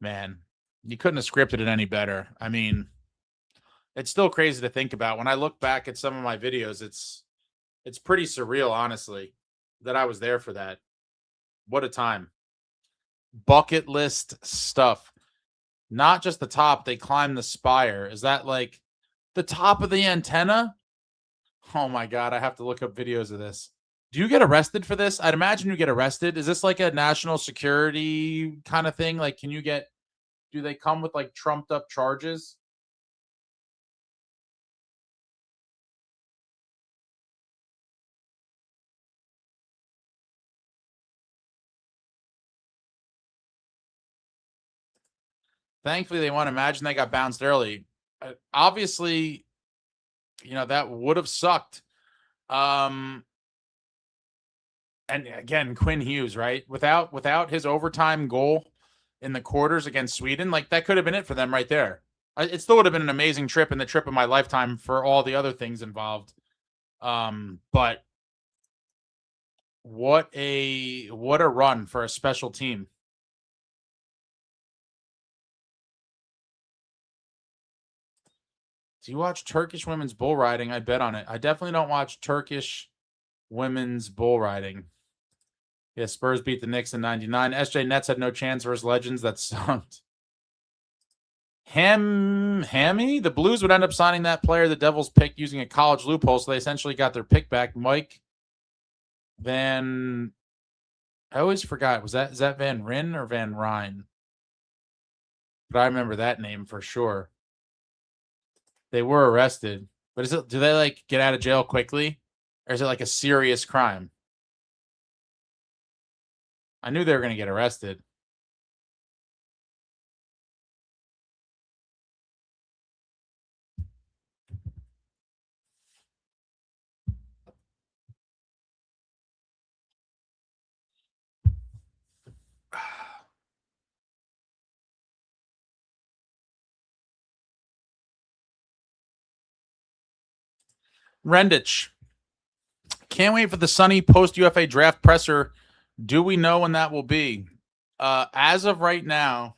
man, you couldn't have scripted it any better. I mean, it's still crazy to think about. When I look back at some of my videos, it's pretty surreal, honestly, that I was there for that. What a time. Bucket list stuff. Not just the top, they climb the spire. Is that like the top of the antenna? Oh my God, I have to look up videos of this. Do you get arrested for this? I'd imagine you get arrested. Is this like a national security kind of thing? Like, do they come with like trumped up charges? Thankfully, they want to imagine they got bounced early. Obviously, that would have sucked. And again, Quinn Hughes, right? Without his overtime goal in the quarters against Sweden, like that could have been it for them right there. It still would have been an amazing trip and the trip of my lifetime for all the other things involved. But what a run for a special team. Do you watch Turkish women's bull riding? I bet on it. I definitely don't watch Turkish women's bull riding. Yeah, Spurs beat the Knicks in 99. SJ Nets had no chance versus Legends. That sucked. Hammy? The Blues would end up signing that player the Devils picked using a college loophole, so they essentially got their pick back. Mike Van... I always forgot. Is that Van Ryn or Van Ryn? But I remember that name for sure. They were arrested. But do they like get out of jail quickly? Or is it like a serious crime? I knew they were going to get arrested. Rendich. Can't wait for the Sunny post-UFA draft presser. Do we know when that will be? As of right now,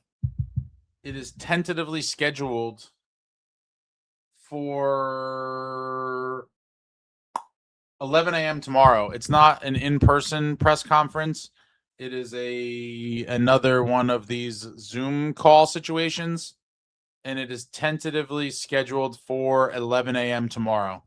it is tentatively scheduled for 11 a.m. tomorrow. It's not an in-person press conference. It is another one of these Zoom call situations, and it is tentatively scheduled for 11 a.m. tomorrow.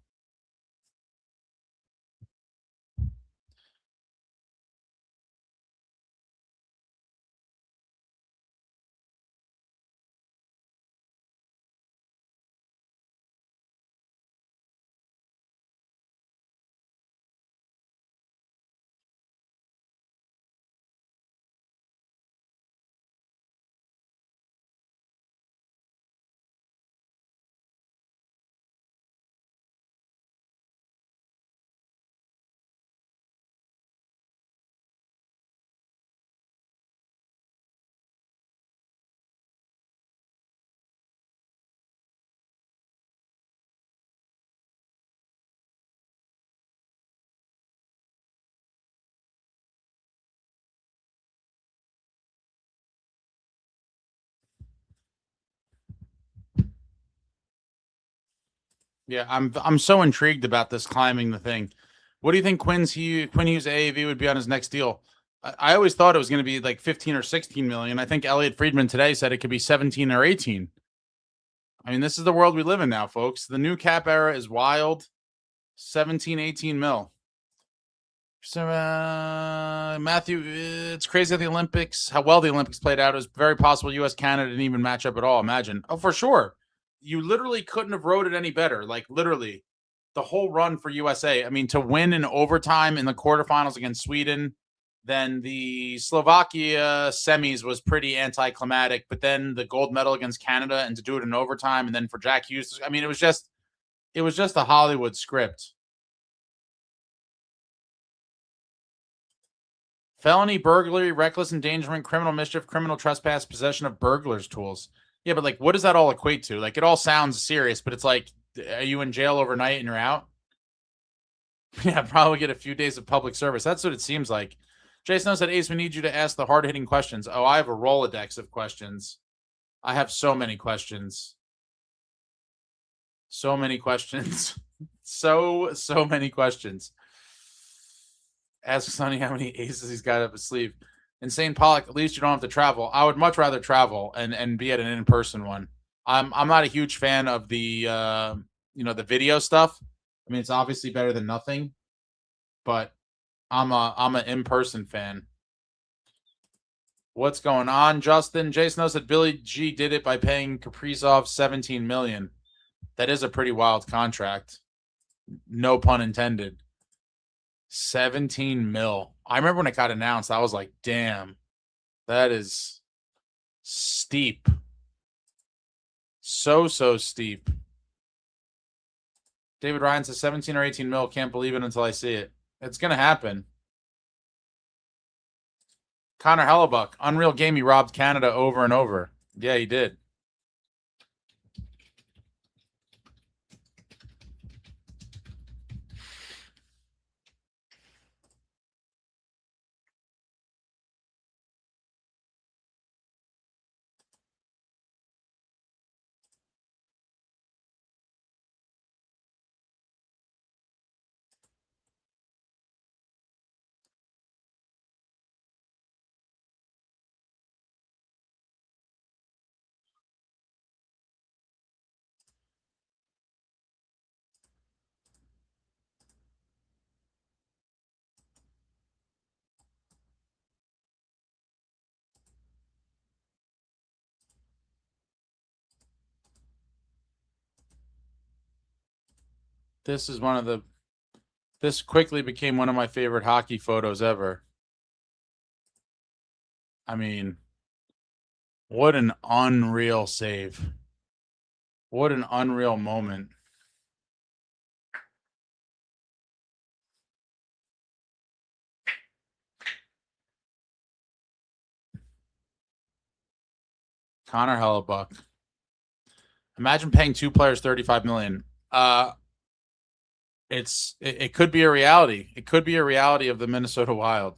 Yeah, I'm so intrigued about this climbing the thing. What do you think Quinn Hughes AAV would be on his next deal? I always thought it was going to be like 15 or 16 million. I think Elliot Friedman today said it could be 17 or 18. I mean, this is the world we live in now, folks. The new cap era is wild. 17, 18 mil. So, Matthew, it's crazy how well the Olympics played out. It was very possible U.S. Canada didn't even match up at all. Imagine. Oh, for sure. You literally couldn't have wrote it any better. Like, literally, the whole run for USA. I mean, to win in overtime in the quarterfinals against Sweden, then the Slovakia semis was pretty anticlimactic, but then the gold medal against Canada and to do it in overtime, and then for Jackhughes. I mean, it was just a Hollywood script. Felony, burglary, reckless endangerment, criminal mischief, criminal trespass, possession of burglar's tools. Yeah, but like, what does that all equate to? Like, it all sounds serious, but it's like, are you in jail overnight and you're out? Yeah, probably get a few days of public service. That's what it seems like. Jason said, Ace, we need you to ask the hard-hitting questions. Oh, I have a Rolodex of questions. I have so many questions. So many questions. so many questions. Ask Sunny how many aces he's got up his sleeve. Insane Pollock, at least you don't have to travel. I would much rather travel and be at an in-person one. I'm not a huge fan of the the video stuff. I mean, it's obviously better than nothing, but I'm an in-person fan. What's going on, Justin? Jason knows that Billy G did it by paying Kaprizov $17 million. That is a pretty wild contract. No pun intended. 17 mil. I remember when it got announced, I was like, damn, that is steep. So steep. David Ryan says 17 or 18 mil. Can't believe it until I see it. It's going to happen. Connor Hellebuck, unreal game. He robbed Canada over and over. Yeah, he did. This quickly became one of my favorite hockey photos ever. I mean, what an unreal save. What an unreal moment. Connor Hellebuck. Imagine paying two players $35 million. It could be a reality. It could be a reality of the Minnesota Wild.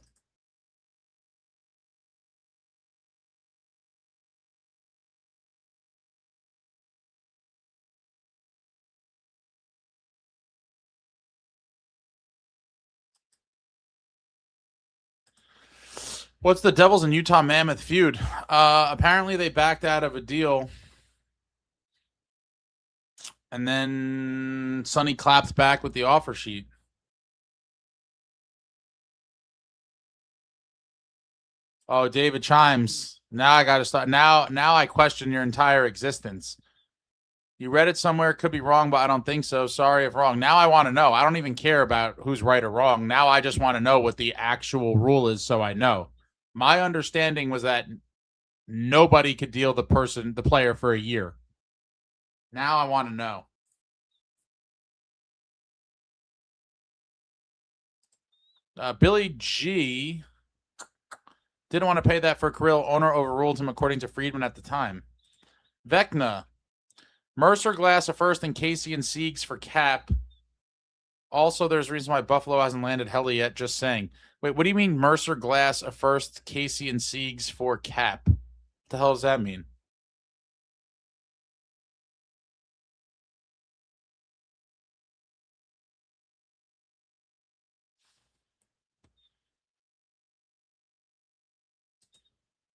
What's the Devils and Utah Mammoth feud? Apparently they backed out of a deal. And then Sunny claps back with the offer sheet. Oh, David Chimes. Now I got to start. Now I question your entire existence. You read it somewhere. Could be wrong, but I don't think so. Sorry if wrong. Now I want to know. I don't even care about who's right or wrong. Now I just want to know what the actual rule is so I know. My understanding was that nobody could deal the player for a year. Now I want to know. Billy G didn't want to pay that for Kirill. Owner overruled him, according to Friedman at the time. Vecna. Mercer, Glass, a first, and Casey and Siegs for cap. Also, there's a reason why Buffalo hasn't landed Helly yet. Just saying. Wait, what do you mean Mercer, Glass, a first, Casey, and Siegs for cap? What the hell does that mean?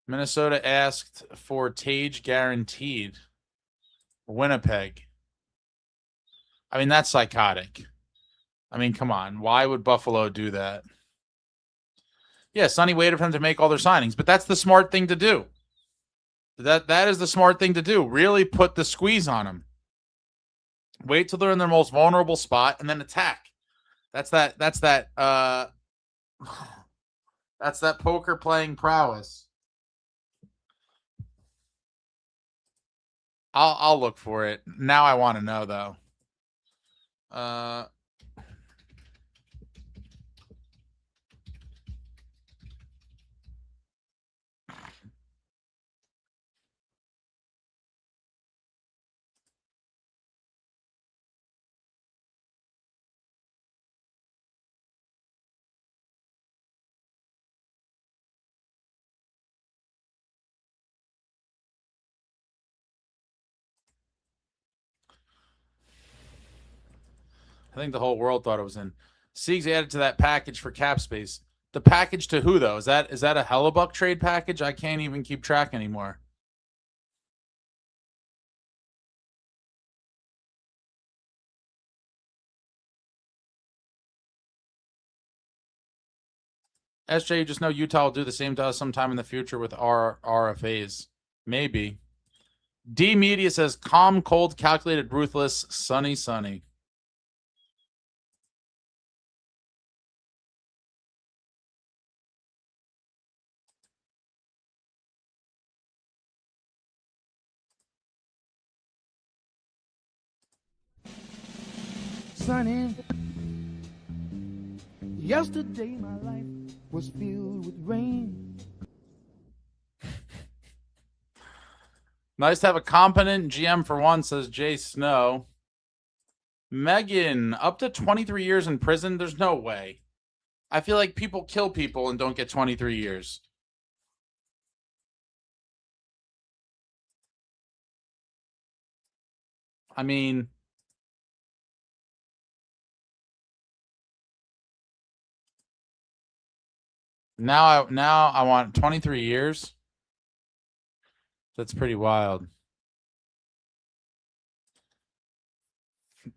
Minnesota asked for Tage guaranteed. Winnipeg. I mean, that's psychotic. I mean, come on. Why would Buffalo do that? Yeah, Sunny waited for them to make all their signings, but that's the smart thing to do. That is the smart thing to do. Really put the squeeze on them. Wait till they're in their most vulnerable spot and then attack. That's that that's that poker playing prowess. I'll look for it. Now I want to know though. I think the whole world thought it was in. Siegs added to that package for cap space. The package to who though? Is that a Hellebuck trade package? I can't even keep track anymore. SJ, you just know Utah will do the same to us sometime in the future with our RFAs. Maybe. D Media says calm, cold, calculated, ruthless, sunny. Sunny, yesterday my life was filled with rain. Nice to have a competent GM for one, says Jay Snow. Megan, up to 23 years in prison? There's no way. I feel like people kill people and don't get 23 years. I mean, now I want 23 years. That's pretty wild.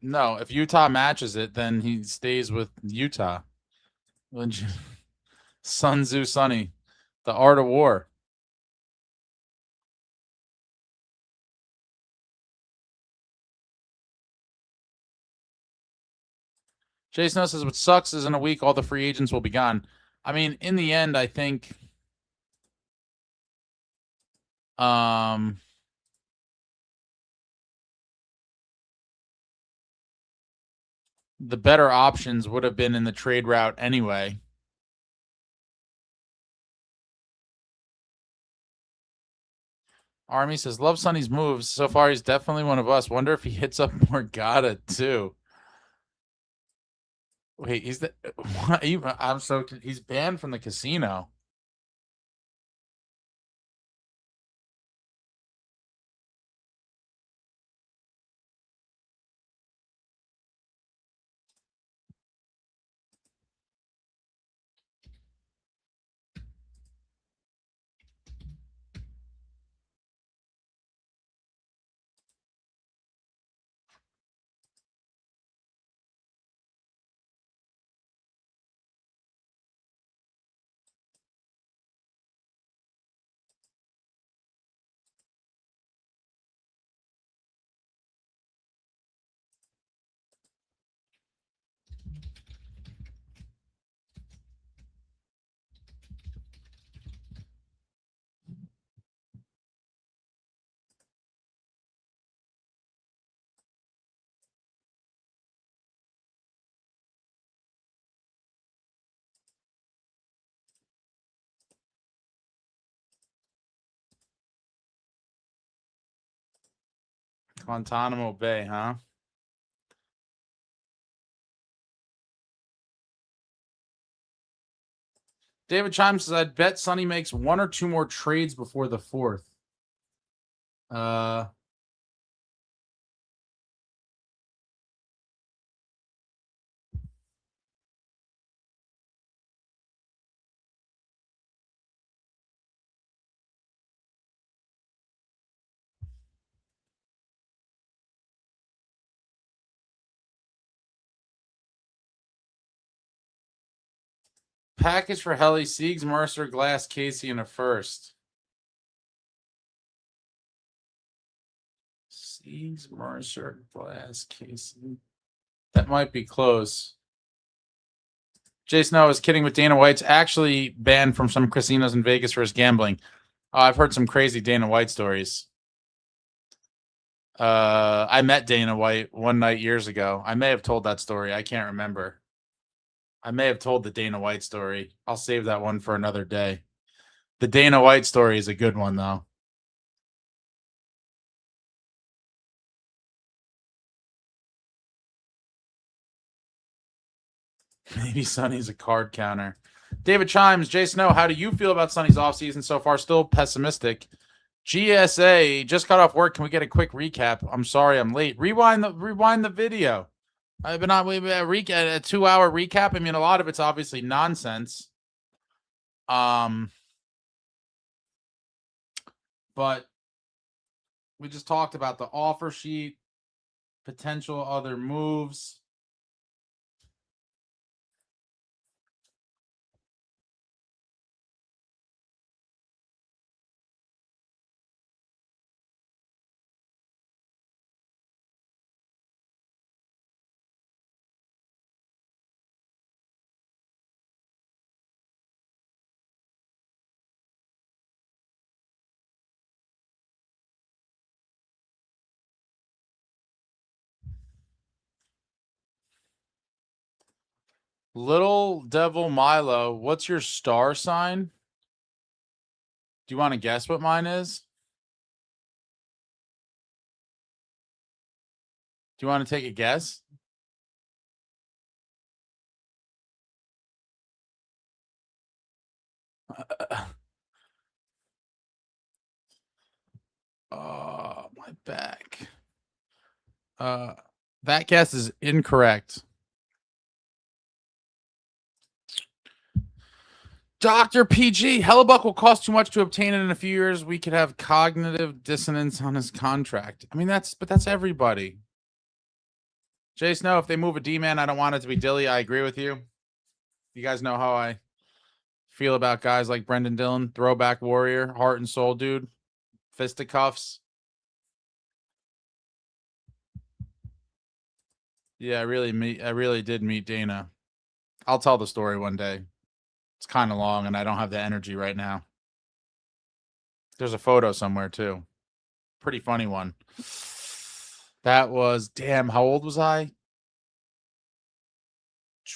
No, if Utah matches it, then he stays with Utah. Sun Tzu Sunny, the art of war. Jason says what sucks is in a week all the free agents will be gone. I mean, in the end, I think the better options would have been in the trade route anyway. Army says, love Sonny's moves. So far, he's definitely one of us. Wonder if he hits up Morgana too. Wait, he's the what? He's banned from the casino. Guantanamo Bay, huh? David Chimes says, I'd bet Sonny makes one or two more trades before the 4th. package for Helly, Siegs, Mercer, Glass, Casey, and a first. Siegs, Mercer, Glass, Casey. That might be close. Jason, I was kidding with Dana White's actually banned from some casinos in Vegas for his gambling. I've heard some crazy Dana White stories. I met Dana White one night years ago. I may have told that story. I can't remember. I may have told the Dana White story. I'll save that one for another day. The Dana White story is a good one, though. Maybe Sonny's a card counter. David Chimes, Jay Snow, how do you feel about Sonny's offseason so far? Still pessimistic. GSA just got off work. Can we get a quick recap? I'm sorry I'm late. Rewind the video. I've been on a 2-hour recap. I mean, a lot of it's obviously nonsense. But we just talked about the offer sheet, potential other moves. Little Devil Milo, what's your star sign? Do you want to guess what mine is? Do you want to take a guess? Oh, my back. That guess is incorrect. Dr. PG, Hellebuck will cost too much to obtain it in a few years. We could have cognitive dissonance on his contract. I mean, that's everybody. Jay Snow, if they move a D-man, I don't want it to be Dilly. I agree with you. You guys know how I feel about guys like Brendan Dillon, throwback warrior, heart and soul dude, fisticuffs. Yeah, I really did meet Dana. I'll tell the story one day. It's kind of long and I don't have the energy right now. There's a photo somewhere too. Pretty funny one. That was, damn, how old was I?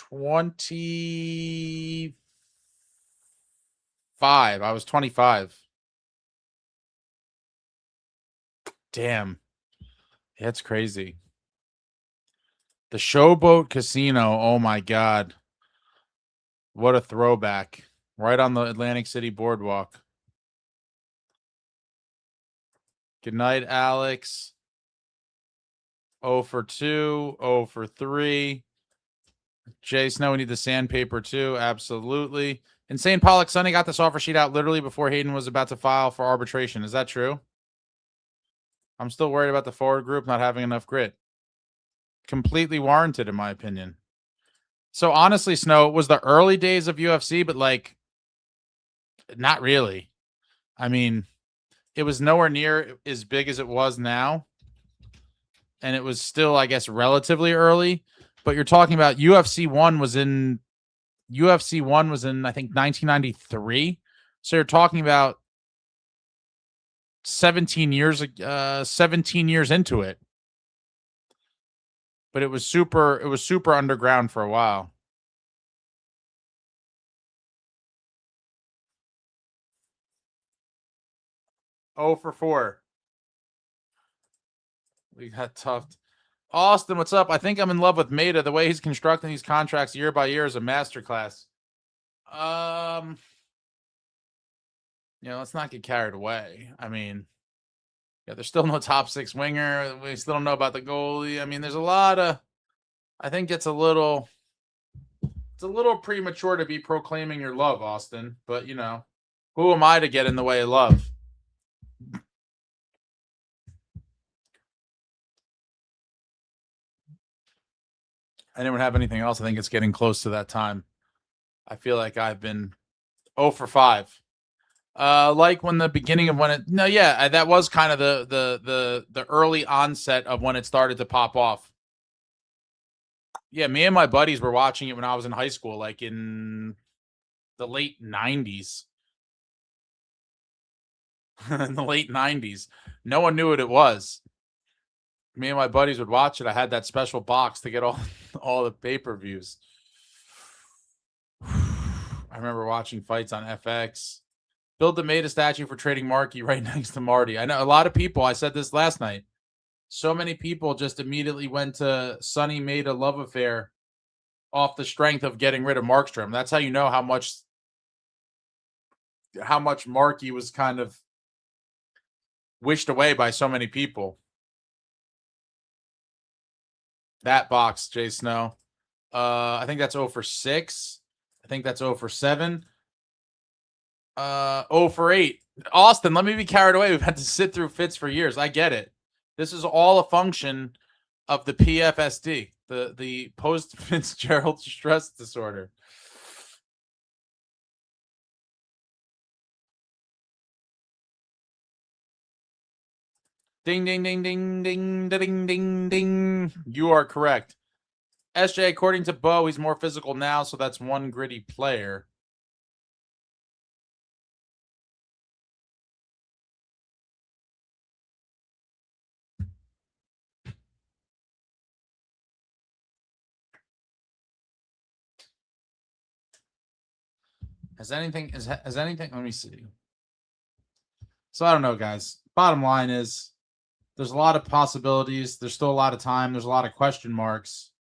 25. I was 25. Damn. That's crazy. The Showboat Casino. Oh my God. What a throwback. Right on the Atlantic City boardwalk. Good night, Alex. 0 for 2. 0 for 3. Jay Snow, we need the sandpaper too. Absolutely. Insane Pollock, Sonny got this offer sheet out literally before Hayden was about to file for arbitration. Is that true? I'm still worried about the forward group not having enough grit. Completely warranted, in my opinion. So honestly, Snow, it was the early days of UFC, but like, not really. I mean, it was nowhere near as big as it was now. And it was still, I guess, relatively early. But you're talking about UFC 1 was in, I think, 1993. So you're talking about 17 years into it. But it was super underground for a while. Oh for 4. We got tough. Austin, what's up? I think I'm in love with Mehta. The way he's constructing these contracts year by year is a masterclass. Let's not get carried away. I mean, yeah, there's still no top 6 winger. We still don't know about the goalie. I mean, there's a lot of, I think it's a little premature to be proclaiming your love, Austin, but who am I to get in the way of love? Anyone have anything else? I think it's getting close to that time. I feel like I've been 0 for 5. Like when the beginning of when it, no, yeah, that was kind of the early onset of when it started to pop off. Yeah, me and my buddies were watching it when I was in high school, like in the late 90s. In the late 90s. No one knew what it was. Me and my buddies would watch it. I had that special box to get all the pay-per-views. I remember watching fights on FX. Build the made a statue for trading Marky right next to Marty. I know a lot of people, I said this last night. So many people just immediately went to Sunny Mehta love affair off the strength of getting rid of Markstrom. That's how you know how much Marky was kind of wished away by so many people. That box, Jay Snow. I think that's 0 for 6. I think that's 0 for 7. 0 for 8. Austin, let me be carried away. We've had to sit through fits for years. I get it. This is all a function of the PFSD, the post Fitzgerald stress disorder. Ding, ding, ding, ding, ding, ding, ding, ding. You are correct. SJ, according to Bo, he's more physical now, so that's one gritty player. Has anything, let me see. So I don't know, guys. Bottom line is there's a lot of possibilities. There's still a lot of time. There's a lot of question marks.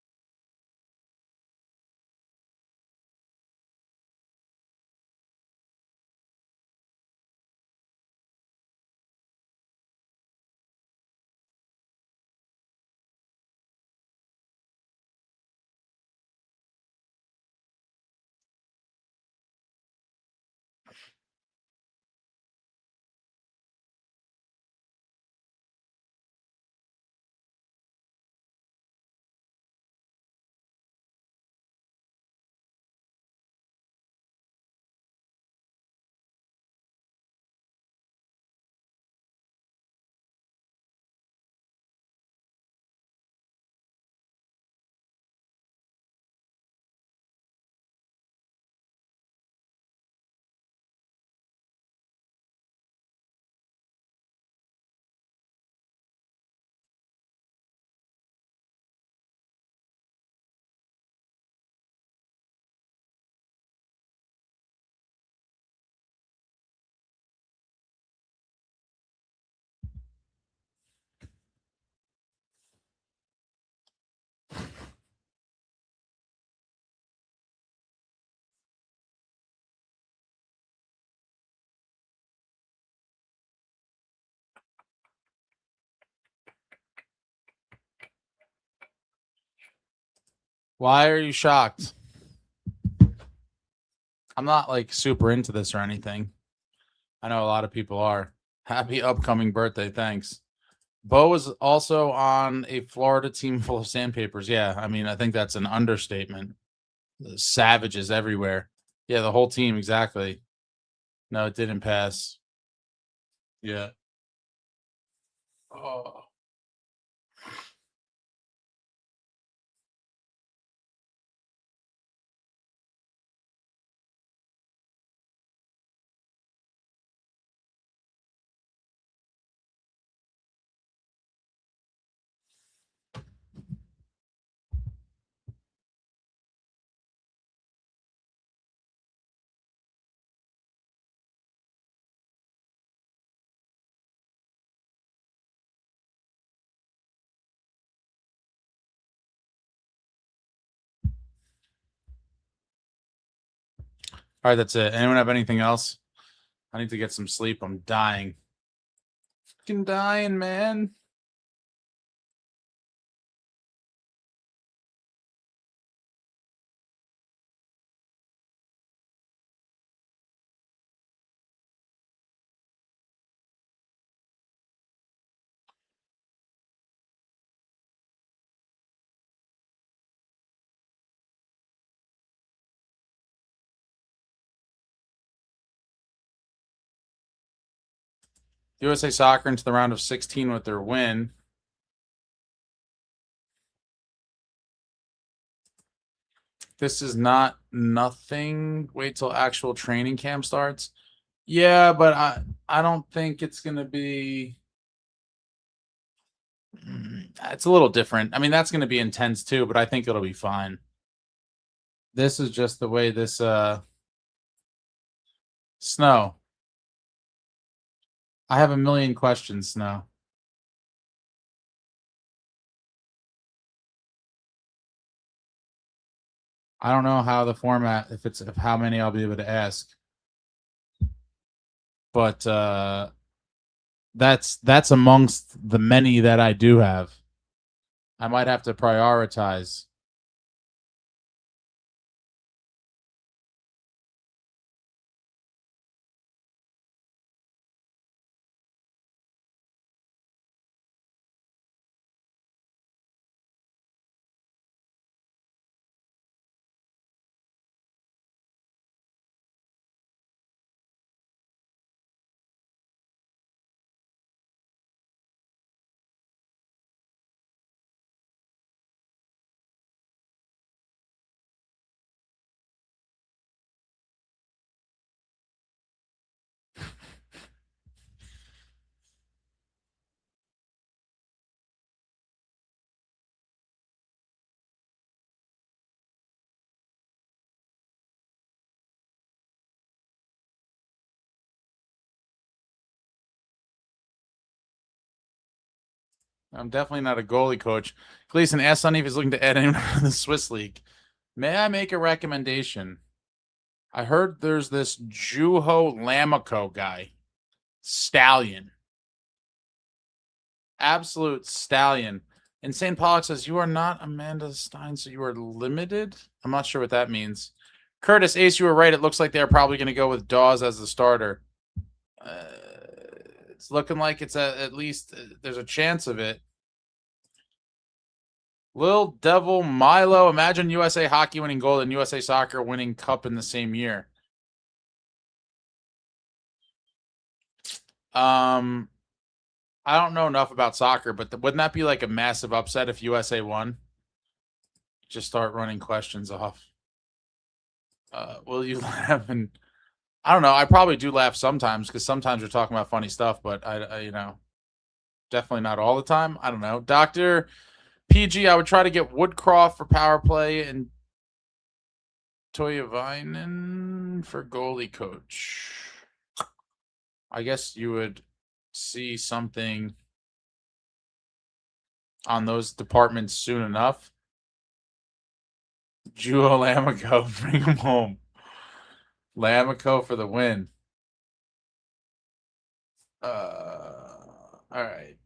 Why are you shocked? I'm not like super into this or anything. I know a lot of people are. Happy upcoming birthday. Thanks. Bo is also on a Florida team full of sandpapers. Yeah, I mean, I think that's an understatement. The savages everywhere. Yeah, the whole team, exactly. No, it didn't pass. Yeah. Oh. All right, that's it. Anyone have anything else? I need to get some sleep. I'm dying. Fucking dying, man. USA Soccer into the round of 16 with their win. This is not nothing. Wait till actual training camp starts. Yeah, but I don't think it's going to be. It's a little different. I mean, that's going to be intense too, but I think it'll be fine. This is just the way this Snow. I have a million questions, Snow. I don't know how the format, if how many I'll be able to ask. But that's amongst the many that I do have. I might have to prioritize. I'm definitely not a goalie coach. Gleason, ask Sunny if he's looking to add anyone to the Swiss League. May I make a recommendation? I heard there's this Juho Lamico guy. Stallion. Absolute stallion. Insane Pollock says, you are not Amanda Stein, so you are limited? I'm not sure what that means. Curtis, Ace, you were right. It looks like they're probably going to go with Dawes as the starter. It's looking like it's at least there's a chance of it. Lil Devil Milo, imagine USA Hockey winning gold and USA Soccer winning cup in the same year. I don't know enough about soccer, but wouldn't that be like a massive upset if USA won? Just start running questions off. Will you laugh? And I don't know. I probably do laugh sometimes because sometimes we're talking about funny stuff, but I you know, definitely not all the time. I don't know. Dr. PG, I would try to get Woodcroft for power play and Toivonen for goalie coach. I guess you would see something on those departments soon enough. Juho Lamico, bring him home. Lamico for the win. All right.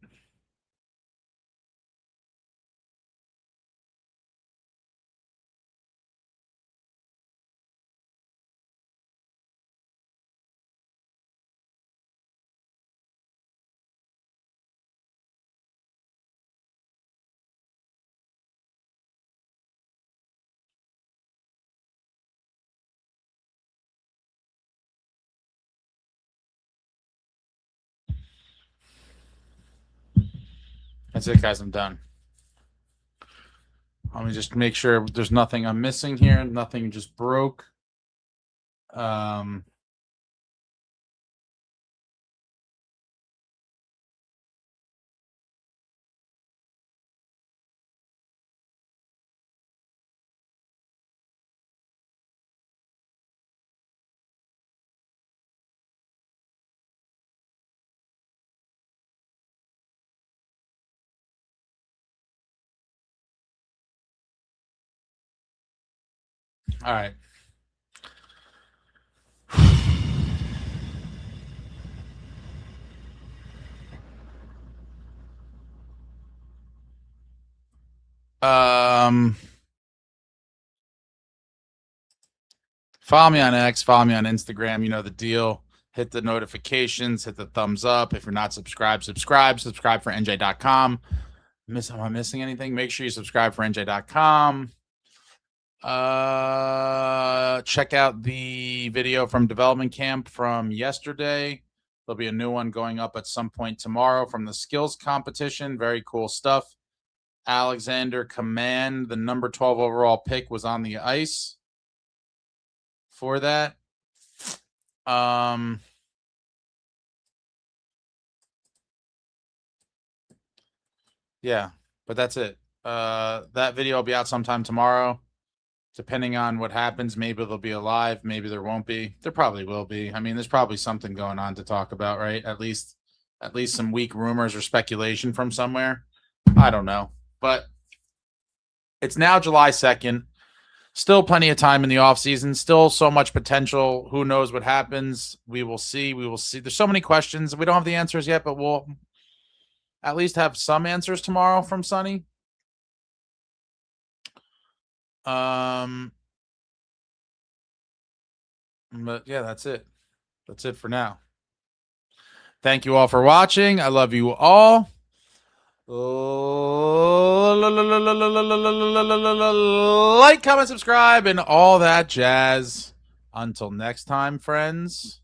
That's it, guys. I'm done. Let me just make sure there's nothing I'm missing here. Nothing just broke. All right. Follow me on X, follow me on Instagram. You know the deal. Hit the notifications, hit the thumbs up. If you're not subscribed, subscribe for NJ.com. Am I missing anything? Make sure you subscribe for NJ.com. Check out the video from development camp from yesterday. There'll be a new one going up at some point tomorrow from the skills competition. Very cool stuff. Alexander Command, the number 12 overall pick, was on the ice for that. Yeah, but that's it. That video will be out sometime tomorrow. Depending on what happens, maybe they'll be alive, maybe there won't be. There probably will be. I mean, there's probably something going on to talk about, right? At least some weak rumors or speculation from somewhere. I don't know. But it's now July 2nd. Still plenty of time in the offseason. Still so much potential. Who knows what happens? We will see. We will see. There's so many questions. We don't have the answers yet, but we'll at least have some answers tomorrow from Sunny. But yeah, that's it. That's it for now. Thank you all for watching. I love you all. Like, comment, subscribe, and all that jazz. Until next time, friends.